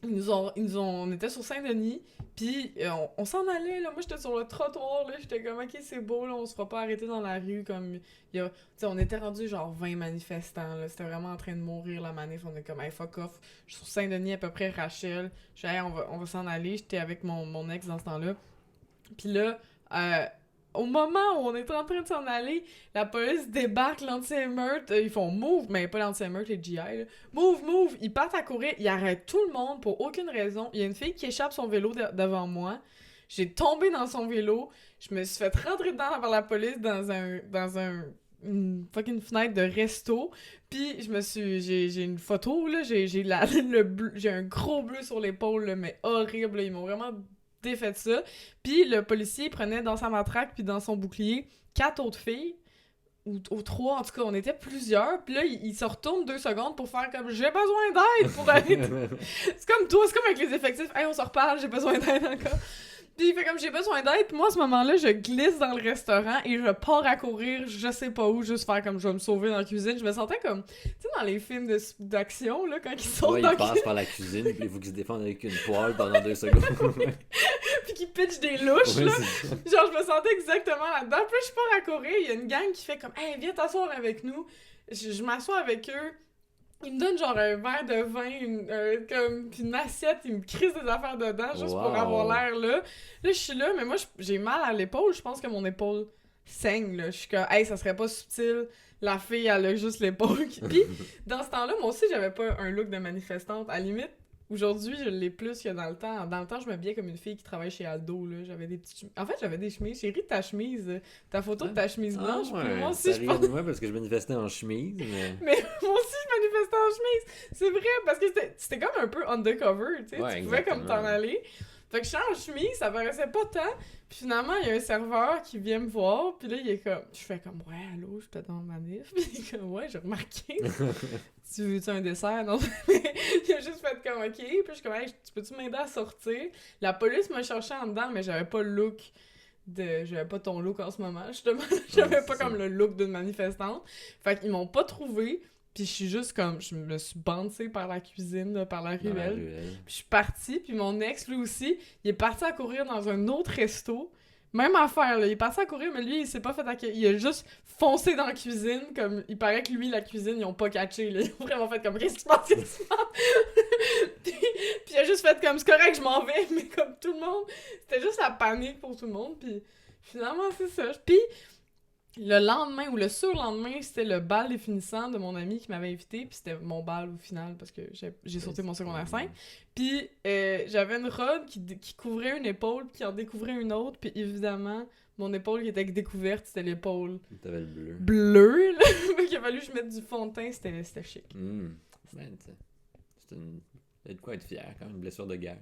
on était sur Saint-Denis, puis on s'en allait, là. Moi, j'étais sur le trottoir, là. J'étais comme, OK, c'est beau, là, on se fera pas arrêter dans la rue, comme... Tu sais, on était rendu genre 20 manifestants, là. C'était vraiment en train de mourir, la manif. On est comme, hey, fuck off. Je suis sur Saint-Denis, à peu près, Rachel. Je suis, hey, on va s'en aller. J'étais avec mon ex dans ce temps-là. Puis là, au moment où on est en train de s'en aller, la police débarque, l'anti-émeute, ils font move, mais pas l'anti-émeute, les GI, là. Move, ils partent à courir, ils arrêtent tout le monde pour aucune raison. Il y a une fille qui échappe son vélo devant moi. J'ai tombé dans son vélo, je me suis fait rentrer dedans par la police dans une fucking fenêtre de resto, puis j'ai une photo, là, j'ai un gros bleu sur l'épaule, là, mais horrible, là. Ils m'ont vraiment défait ça. Puis le policier prenait dans sa matraque puis dans son bouclier 4 autres filles, ou 3, en tout cas, on était plusieurs. Puis là, il se retourne 2 secondes pour faire comme « J'ai besoin d'aide pour être... » C'est comme toi, c'est comme avec les effectifs « Hey, on se reparle, j'ai besoin d'aide encore. » Puis il fait comme « J'ai besoin d'aide. » Puis moi, à ce moment-là, je glisse dans le restaurant et je pars à courir, je sais pas où, juste faire comme je vais me sauver dans la cuisine. Je me sentais comme, tu sais, dans les films d'action, là, quand ils sautent dans la cuisine. Ouais, ils passent par la cuisine, puis il faut qu'ils se défendent avec une poêle pendant 2 secondes. Puis qu'ils pitchent des louches, là. Genre, je me sentais exactement là-dedans. Puis je pars à courir, il y a une gang qui fait comme « Hey, viens t'asseoir avec nous. » Je m'assois avec eux. Ils me donnent genre un verre de vin, comme puis une assiette, ils me crissent des affaires dedans juste pour avoir l'air là. Là, je suis là, mais moi, j'ai mal à l'épaule. Je pense que mon épaule saigne, là. Je suis comme, hey, ça serait pas subtil. La fille, elle a juste l'épaule. Puis, dans ce temps-là, moi aussi, j'avais pas un look de manifestante. À la limite, aujourd'hui, je l'ai plus que dans le temps. Dans le temps, je m'habillais comme une fille qui travaille chez Aldo, là. J'avais des petites chemises. En fait, j'avais des chemises. J'ai ri de ta chemise. Ta photo de ta chemise blanche. Ah, ouais. Puis moi aussi, je pense... de parce que je manifestais en chemise, mais... Mais moi aussi, je manifestais en chemise. C'est vrai, parce que c'était comme un peu undercover, tu sais. Ouais, tu pouvais comme t'en aller. Fait que je suis en chemise, ça paraissait pas tant. Puis finalement, il y a un serveur qui vient me voir. Puis là, il est comme... Je fais comme, ouais, allô, je suis dans le manif. Puis il est comme, ouais, j'ai remarqué. Tu veux-tu un dessert? Non. Il a juste fait comme, OK. Puis je suis comme, hey, tu peux-tu m'aider à sortir? La police m'a cherché en dedans, mais j'avais pas le look j'avais pas ton look en ce moment, justement. J'avais pas comme le look d'une manifestante. Fait qu'ils m'ont pas trouvé. Puis je suis juste comme, je me suis bandée par la cuisine, là, par la ruelle. Puis je suis partie, puis mon ex, lui aussi, il est parti à courir dans un autre resto. Même affaire, là. Il est parti à courir, mais lui, il s'est pas fait accueillir. Il a juste foncé dans la cuisine, comme, il paraît que lui, la cuisine, ils ont pas catché, là. Ils ont vraiment fait comme, qu'est-ce qui se passe, puis il a juste fait comme, c'est correct, je m'en vais, mais comme tout le monde, c'était juste la panique pour tout le monde, puis finalement, c'est ça. Puis le lendemain ou le surlendemain, c'était le bal des finissants de mon ami qui m'avait invité, puis c'était mon bal au final parce que j'ai sauté mon secondaire 5. Puis j'avais une robe qui couvrait une épaule, puis qui en découvrait une autre, puis évidemment, mon épaule qui était découverte, c'était l'épaule t'avais le bleu. Bleu, là. Il a fallu que je mette du fond de teint, c'était chic. Ben, c'est de quoi être fier, quand même, une blessure de guerre.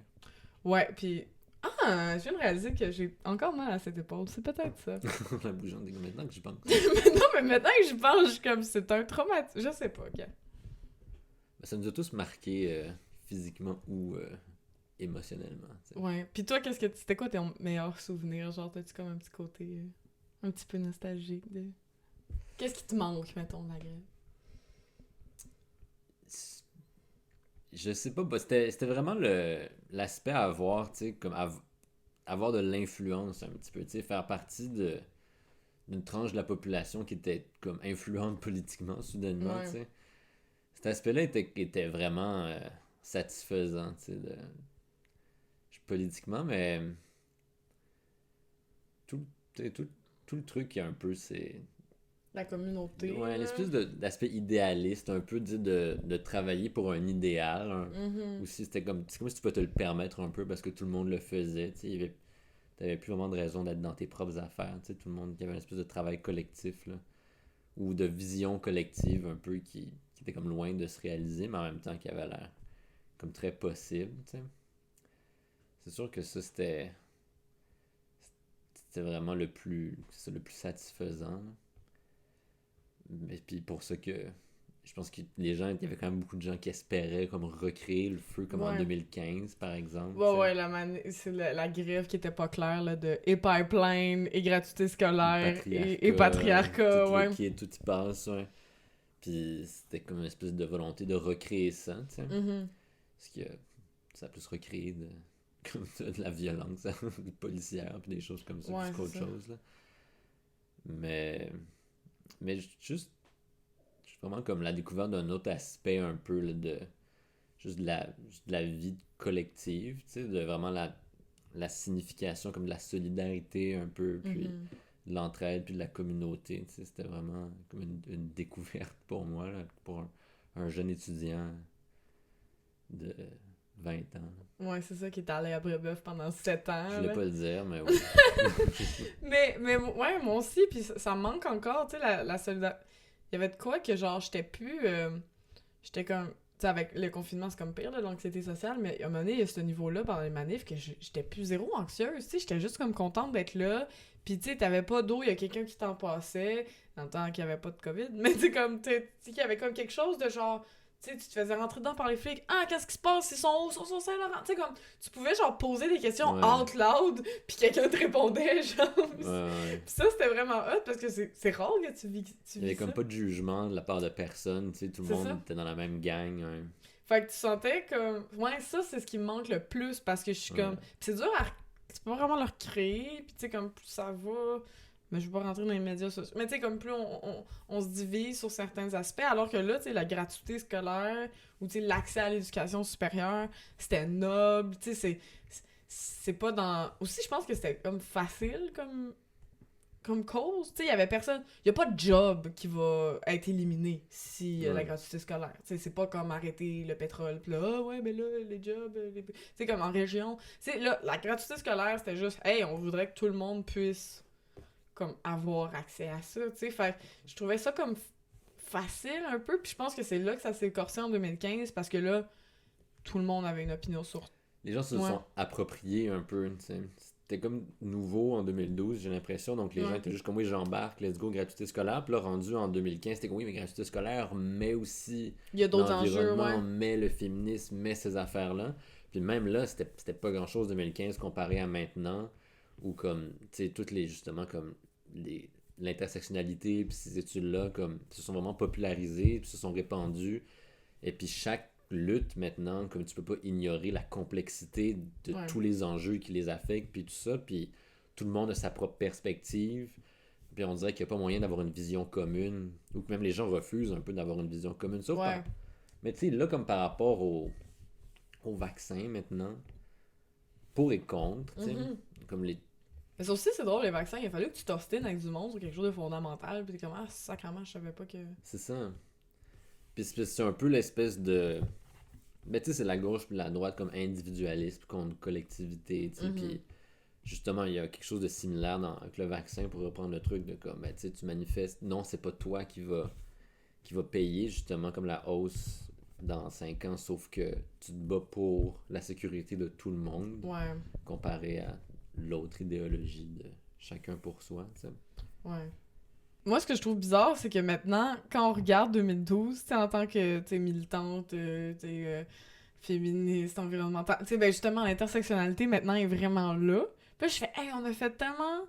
Ouais, puis... Ah, je viens de réaliser que j'ai encore mal à cette épaule. C'est peut-être ça. La bougeante, maintenant que j'y pense. Non, mais maintenant que j'y pense, je suis comme, c'est un traumatisme. Je sais pas, ok. Ça nous a tous marqués physiquement ou émotionnellement. T'sais. Ouais. Puis toi, c'était quoi tes meilleurs souvenirs? Genre, t'as-tu comme un petit côté un petit peu nostalgique de... Qu'est-ce qui te manque, mettons, de la grève? Je sais pas, c'était vraiment l'aspect à avoir, tu sais, comme avoir de l'influence un petit peu, tu sais, faire partie d'une tranche de la population qui était comme influente politiquement, soudainement, tu sais. Cet aspect-là était vraiment satisfaisant, tu sais, politiquement, mais tout le truc qui est un peu, c'est... La communauté. Ouais, l'espèce d'aspect idéaliste, un peu de travailler pour un idéal. Aussi, c'est comme si tu pouvais te le permettre un peu parce que tout le monde le faisait. Il y avait t'avais plus vraiment de raison d'être dans tes propres affaires, tu sais, tout le monde, il y avait une espèce de travail collectif, là, ou de vision collective un peu qui était comme loin de se réaliser, mais en même temps qui avait l'air comme très possible, tu sais. C'est sûr que ça, c'était vraiment c'est le plus satisfaisant, là. Mais puis pour ça que je pense que il y avait quand même beaucoup de gens qui espéraient comme recréer le feu comme en Ouais. 2015 par exemple. Ouais, tu sais. ouais, c'est la grève qui était pas claire, là, de et pipeline, et gratuité scolaire, et patriarcat, tout ouais. le kit, tout y passe, ouais. Puis c'était comme une espèce de volonté de recréer ça, tu sais. Mhm. Parce que ça a plus recréé comme de la violence des policières puis des choses comme ça, Ouais, plus qu'autre c'est ça. chose, là. Mais, mais juste vraiment comme la découverte d'un autre aspect un peu là, juste de la vie collective, tu sais, de vraiment la signification comme de la solidarité un peu, puis Mhm. de l'entraide, puis de la communauté, tu sais, c'était vraiment comme une découverte pour moi, là, pour un jeune étudiant de 20 ans. Ouais, c'est ça qui est allé à Brébeuf pendant 7 ans, Je voulais là. pas le dire, mais oui. Mais ouais, moi aussi, puis ça me manque encore, tu sais, la solidarité. Il y avait de quoi que, genre, j'étais plus... j'étais comme... Tu sais, avec le confinement, c'est comme pire, là, l'anxiété sociale, mais à un moment donné, il y a ce niveau-là pendant les manifs que j'étais plus zéro anxieuse, tu sais, j'étais juste comme contente d'être là, puis tu sais, t'avais pas d'eau, il y a quelqu'un qui t'en passait, en tant qu'il y avait pas de COVID, mais tu sais, comme, tu sais, qu'il y avait comme quelque chose de genre... Tu sais, tu te faisais rentrer dedans par les flics. Ah, qu'est-ce qui se passe? Ils sont où? Ils sont sur Saint-Laurent? Tu sais, comme, tu pouvais, genre, poser des questions Ouais. out loud, puis quelqu'un te répondait, genre. Ouais. Pis ça, c'était vraiment hot parce que c'est rare que tu Il y vis avait comme ça. pas de jugement de la part de personne, tu sais, tout le C'est monde ça. était dans la même gang. Ouais. Fait que tu sentais comme. Ouais, ça, c'est ce qui me manque le plus parce que je suis comme. Ouais. Pis c'est dur à. Tu peux pas vraiment le recréer, pis tu sais, comme plus ça va. Mais je vais pas rentrer dans les médias sociaux. Mais tu sais, comme plus on se divise sur certains aspects, alors que là, tu sais, la gratuité scolaire ou tu sais, l'accès à l'éducation supérieure, c'était noble. Tu sais, c'est pas dans. Aussi, je pense que c'était comme facile comme cause. Tu sais, il y avait personne. Il y a pas de job qui va être éliminé si la Ouais. gratuité scolaire. Tu sais, c'est pas comme arrêter le pétrole. Pis là, ah ouais, mais là, les jobs. Tu sais, comme en région. Tu sais, là, la gratuité scolaire, c'était juste, hey, on voudrait que tout le monde puisse, comme, avoir accès à ça. Tu sais, fait je trouvais ça comme facile un peu. Puis je pense que c'est là que ça s'est corsé en 2015 parce que là, tout le monde avait une opinion sur. Les gens se Ouais. sont appropriés un peu, tu sais. C'était comme nouveau en 2012, j'ai l'impression. Donc les gens Ouais. étaient juste comme oui, j'embarque, let's go, gratuité scolaire. Puis là, rendu en 2015, c'était comme oui, mais gratuité scolaire, mais aussi Il y a d'autres enjeux, l'environnement, ouais. mais le féminisme, mais ces affaires-là. Puis même là, c'était pas grand-chose 2015 comparé à maintenant, où comme, tu sais, toutes les, justement, comme l'intersectionnalité, puis ces études-là, comme, se sont vraiment popularisées, puis se sont répandues. Et puis chaque lutte maintenant, comme tu peux pas ignorer la complexité de Ouais. tous les enjeux qui les affectent, puis tout ça, puis tout le monde a sa propre perspective, puis on dirait qu'il n'y a pas moyen d'avoir une vision commune, ou que même les gens refusent un peu d'avoir une vision commune, sauf Ouais. Mais tu sais, là, comme par rapport au vaccin maintenant, pour et contre, tu sais, Mhm. comme les... Mais ça aussi, c'est drôle, les vaccins. Il a fallu que tu t'ostines avec du monde sur quelque chose de fondamental. Puis t'es comme, ah, sacrément, je savais pas que. C'est ça. Puis c'est un peu l'espèce de... Ben, tu sais, c'est la gauche puis la droite comme individualiste contre collectivité, tu sais, Mhm. puis justement, il y a quelque chose de similaire avec le vaccin pour reprendre le truc de comme, ben, tu sais, tu manifestes, non, c'est pas toi qui va payer justement comme la hausse dans 5 ans, sauf que tu te bats pour la sécurité de tout le monde Ouais, comparé à l'autre idéologie de chacun pour soi, tu sais. ouais. Moi, ce que je trouve bizarre, c'est que maintenant, quand on regarde 2012, tu sais, en tant que, tu sais, militante, tu sais, féministe, environnementale, tu sais, ben justement, l'intersectionnalité, maintenant, est vraiment là. Puis là, je fais, hey, on a fait tellement...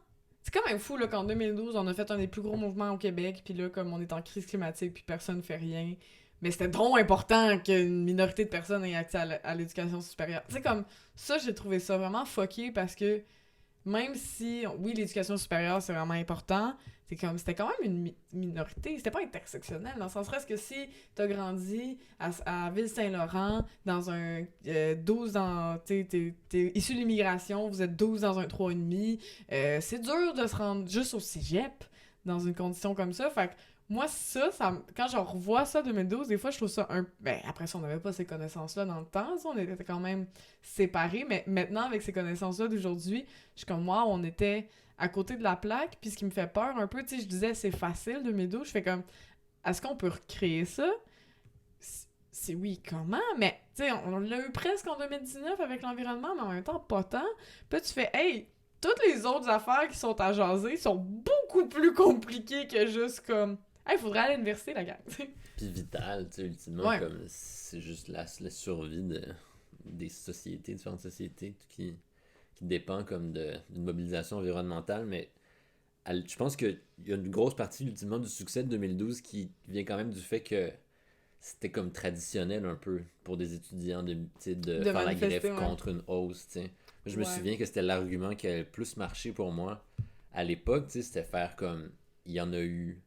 C'est quand même fou, là, qu'en 2012, on a fait un des plus gros mouvements au Québec, puis là, comme on est en crise climatique, puis personne fait rien. Mais c'était trop important qu'une minorité de personnes aient accès à l'éducation supérieure. Tu sais, comme, ça, j'ai trouvé ça vraiment fucké, parce que même si, oui, l'éducation supérieure, c'est vraiment important, c'est comme, c'était quand même une minorité, c'était pas intersectionnel, dans le sens que si t'as grandi à Ville-Saint-Laurent, dans un 12 dans, t'es issu de l'immigration, vous êtes 12 dans un 3,5, c'est dur de se rendre juste au cégep dans une condition comme ça, fait que Moi, quand je revois ça 2012, des fois, je trouve ça un... Ben, après ça, on n'avait pas ces connaissances-là dans le temps, ça, on était quand même séparés, mais maintenant, avec ces connaissances-là d'aujourd'hui, je suis comme, moi, on était à côté de la plaque, puis ce qui me fait peur un peu, tu sais, je disais, c'est facile, 2012, je fais comme, est-ce qu'on peut recréer ça? C'est oui, comment? Mais, tu sais, on l'a eu presque en 2019 avec l'environnement, mais en même temps, pas tant. Puis là, tu fais, hey, toutes les autres affaires qui sont à jaser sont beaucoup plus compliquées que juste comme, hey, faudrait aller à l'université, la gang, tu sais. Puis vital, tu sais, ultimement, Ouais. comme c'est juste la survie des sociétés, différentes sociétés qui dépend comme d'une mobilisation environnementale, mais je pense qu'il y a une grosse partie, ultimement, du succès de 2012 qui vient quand même du fait que c'était comme traditionnel un peu pour des étudiants tu sais, de faire la grève manifester, ouais. contre une hausse, tu sais. Moi, je me Ouais. souviens que c'était l'argument qui avait le plus marché pour moi à l'époque, tu sais, c'était faire comme, il y en a eu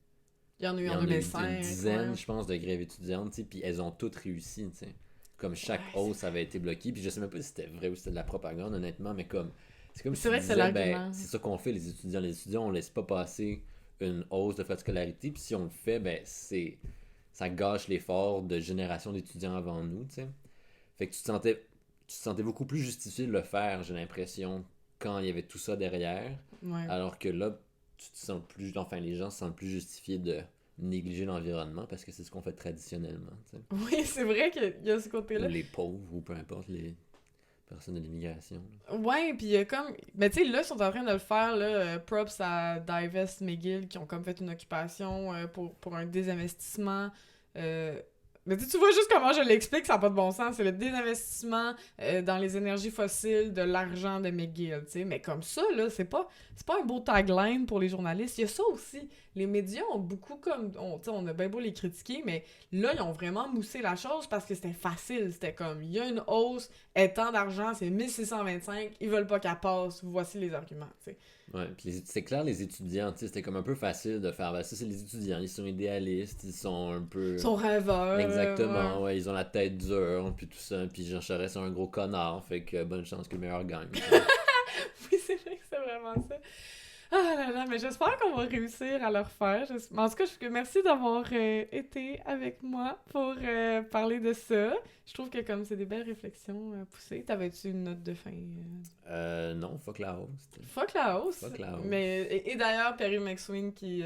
Il y en a eu il y en en a eu 2005. une dizaine, Ouais. je pense, de grèves étudiantes, tu sais, puis elles ont toutes réussi, tu sais. Comme chaque Ouais, hausse avait été bloquée, puis je sais même pas si c'était vrai ou si c'était de la propagande, honnêtement, mais comme, c'est comme C'est si tu vrai que c'est disais, ben, l'argument. c'est ça qu'on fait, les étudiants. Les étudiants, on laisse pas passer une hausse de frais de scolarité, puis si on le fait, ben, ça gâche l'effort de génération d'étudiants avant nous, tu sais. Fait que tu te sentais beaucoup plus justifié de le faire, j'ai l'impression, quand il y avait tout ça derrière. Ouais. Alors que là, tu te sens plus. Enfin, les gens se sentent plus justifiés de négliger l'environnement parce que c'est ce qu'on fait traditionnellement, tu sais. Oui, c'est vrai qu'il y a ce Ou côté-là. les pauvres, ou peu importe, les personnes de l'immigration. Ouais, puis il y a comme... Mais tu sais, là, ils sont en train de le faire, là, props à Divest McGill, qui ont comme fait une occupation pour un désinvestissement. Mais tu vois juste comment je l'explique, ça n'a pas de bon sens. C'est le désinvestissement dans les énergies fossiles de l'argent de McGill, tu sais. Mais comme ça, là, c'est pas un beau tagline pour les journalistes. Il y a ça aussi. Les médias ont beaucoup comme... On a bien beau les critiquer, mais là, ils ont vraiment moussé la chose parce que c'était facile. C'était comme, il y a une hausse, et tant d'argent, c'est 1625, ils veulent pas qu'elle passe, voici les arguments, tu sais. Ouais, puis c'est clair, les étudiants, tu sais, c'était comme un peu facile de faire, ben ça, c'est les étudiants, ils sont idéalistes, ils sont un peu. Ils sont rêveurs. Exactement, Ouais. ouais, ils ont la tête dure, puis tout ça, puis Jean Charest, c'est un gros connard, fait que bonne chance que le meilleur gagne. Oui, c'est vrai que c'est vraiment ça. Ah là là, mais j'espère qu'on va réussir à le refaire. Mais en tout cas, merci d'avoir été avec moi pour parler de ça. Je trouve que comme c'est des belles réflexions poussées. T'avais-tu une note de fin? Non, fuck la hausse. Fuck la hausse. Fuck la hausse. Mais, et d'ailleurs, Perry McSween qui,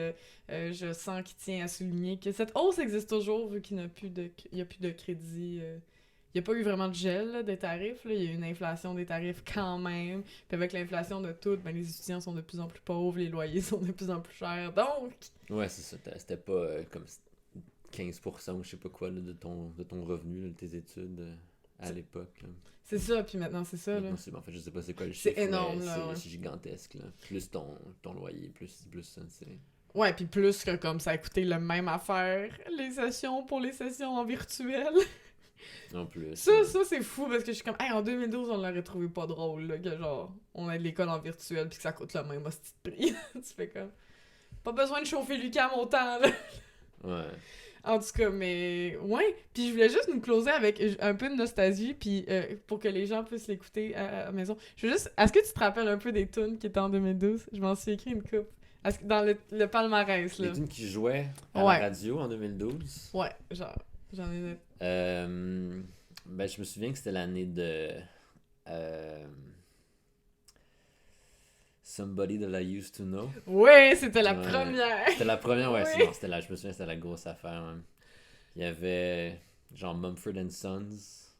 je sens qu'il tient à souligner que cette hausse existe toujours vu qu'il n'y a plus de crédit. Il n'y a pas eu vraiment de gel là, des tarifs. Là. Il y a eu une inflation des tarifs quand même. Puis avec l'inflation de tout, ben, les étudiants sont de plus en plus pauvres, les loyers sont de plus en plus chers. Donc... Ouais, c'est ça. C'était pas comme 15% ou je sais pas quoi là, de ton revenu là, de tes études à l'époque. Là. C'est ça, puis maintenant c'est ça. Là. Maintenant, en fait, je sais pas c'est quoi le C'est chiffre, énorme, mais là, ouais. c'est gigantesque. Là. Plus ton loyer, plus ça, c'est... Ouais, puis plus que comme ça a coûté le même affaire, les sessions pour les sessions en virtuel. En plus. Ça c'est fou parce que je suis comme, hey, en 2012, on l'aurait trouvé pas drôle, là, que genre, on ait de l'école en virtuel puis que ça coûte le même hostie de prix. Tu fais comme, pas besoin de chauffer Lucas autant, là. Ouais. En tout cas, mais ouais. Puis je voulais juste nous closer avec un peu de nostalgie, puis pour que les gens puissent l'écouter à la maison. Je veux juste, est-ce que tu te rappelles un peu des tunes qui étaient en 2012? Je m'en suis écrit une coupe. Dans le palmarès, là. Les tunes qui jouaient à Ouais. la radio en 2012. Ouais, genre, j'en ai noté. Ben, je me souviens que c'était l'année de Somebody That I Used to Know. Ouais, c'était la Ouais. première! C'était la première, ouais, Oui. sinon, je me souviens, c'était la grosse affaire. Même. Il y avait genre Mumford and Sons.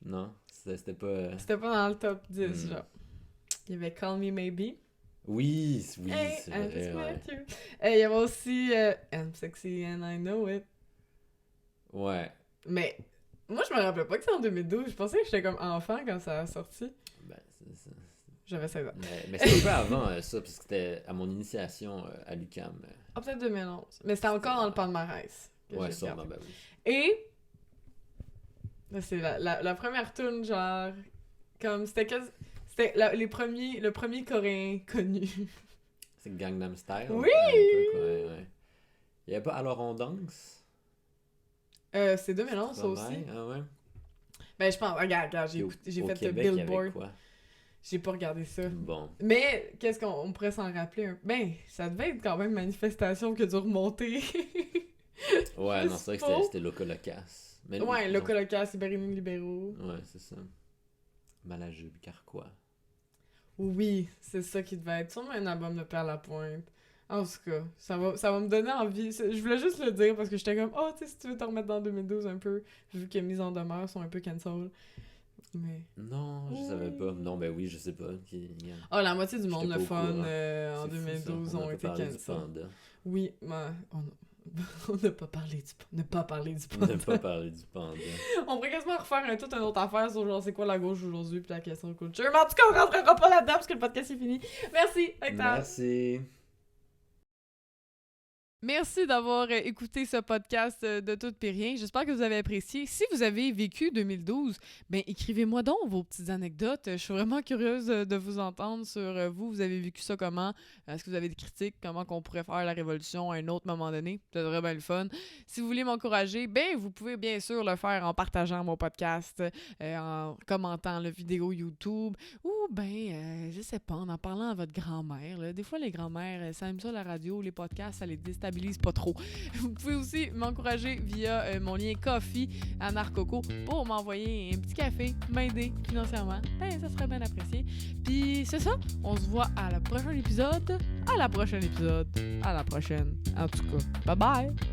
Non, c'était pas. C'était pas dans le top 10, Hmm. genre. Il y avait Call Me Maybe. Oui, Hey, c'est I vrai. just Ouais. met you. Il y avait aussi I'm Sexy and I Know It. Ouais. Mais moi, je me rappelais pas que c'était en 2012. Je pensais que j'étais comme enfant quand ça a sorti. Ben, c'est ça. J'avais 16 ans. Mais c'était un peu avant ça, parce que c'était à mon initiation à l'UQAM. Ah, peut-être 2011. Mais c'était encore dans le palmarès. que Ouais, j'ai sûrement, regardé. ben oui. Et là, c'est la première tune, genre, comme c'était le premier coréen connu. C'est Gangnam Style. Oui! à l'époque, ouais. Il y avait pas Alors on danse? C'est 2011 ça aussi. Ouais, ah ouais. Ben je pense, regarde, Puis j'ai au fait Québec, il y avait Billboard. quoi? J'ai pas regardé ça. Bon. Mais qu'est-ce qu'on pourrait s'en rappeler? Ben, ça devait être quand même manifestation que dû remonter. Ouais, non, c'est vrai que c'était Loca Locas. Mais Ouais, Loca Locas, Iberini Libéraux. Ouais, c'est ça. Malajube, Carquois. Oui, c'est ça qui devait être. Sûrement un album de Pierre Lapointe. En tout cas, ça va me donner envie. Je voulais juste le dire parce que j'étais comme, oh, tu sais, si tu veux te remettre dans 2012 un peu, vu que Mise en demeure sont un peu cancel. Mais. Non, je savais pas. Non, ben oui, je sais pas. Oh, la moitié du monde J'étais le pas au fun courant. en C'est fou, 2012 ça. On ont a pas été parlé du cancel. panda. Oui, mais on n'a pas parlé du On n'a panda. pas parlé du panda. On pourrait quasiment refaire toute une autre affaire sur genre c'est quoi la gauche aujourd'hui puis la question de culture. Mais en tout cas, on rentrera pas là-dedans parce que le podcast est fini. Merci, Hector. Merci. Merci d'avoir écouté ce podcast de Tout Pis Rien. J'espère que vous avez apprécié. Si vous avez vécu 2012, ben écrivez-moi donc vos petites anecdotes. Je suis vraiment curieuse de vous entendre sur vous avez vécu ça comment. Est-ce que vous avez des critiques? Comment qu'on pourrait faire la révolution à un autre moment donné? Ça serait bien le fun. Si vous voulez m'encourager, ben vous pouvez bien sûr le faire en partageant mon podcast, en commentant la vidéo YouTube ou ben, je sais pas, en parlant à votre grand-mère. Là. Des fois, les grand-mères, ça aime ça la radio, les podcasts, ça les déstabilise pas trop. Vous pouvez aussi m'encourager via mon lien Ko-fi à Narcoco pour m'envoyer un petit café, m'aider financièrement. Ben, ça serait bien apprécié. Puis c'est ça, on se voit à la prochaine épisode. À la prochaine. En tout cas, bye bye!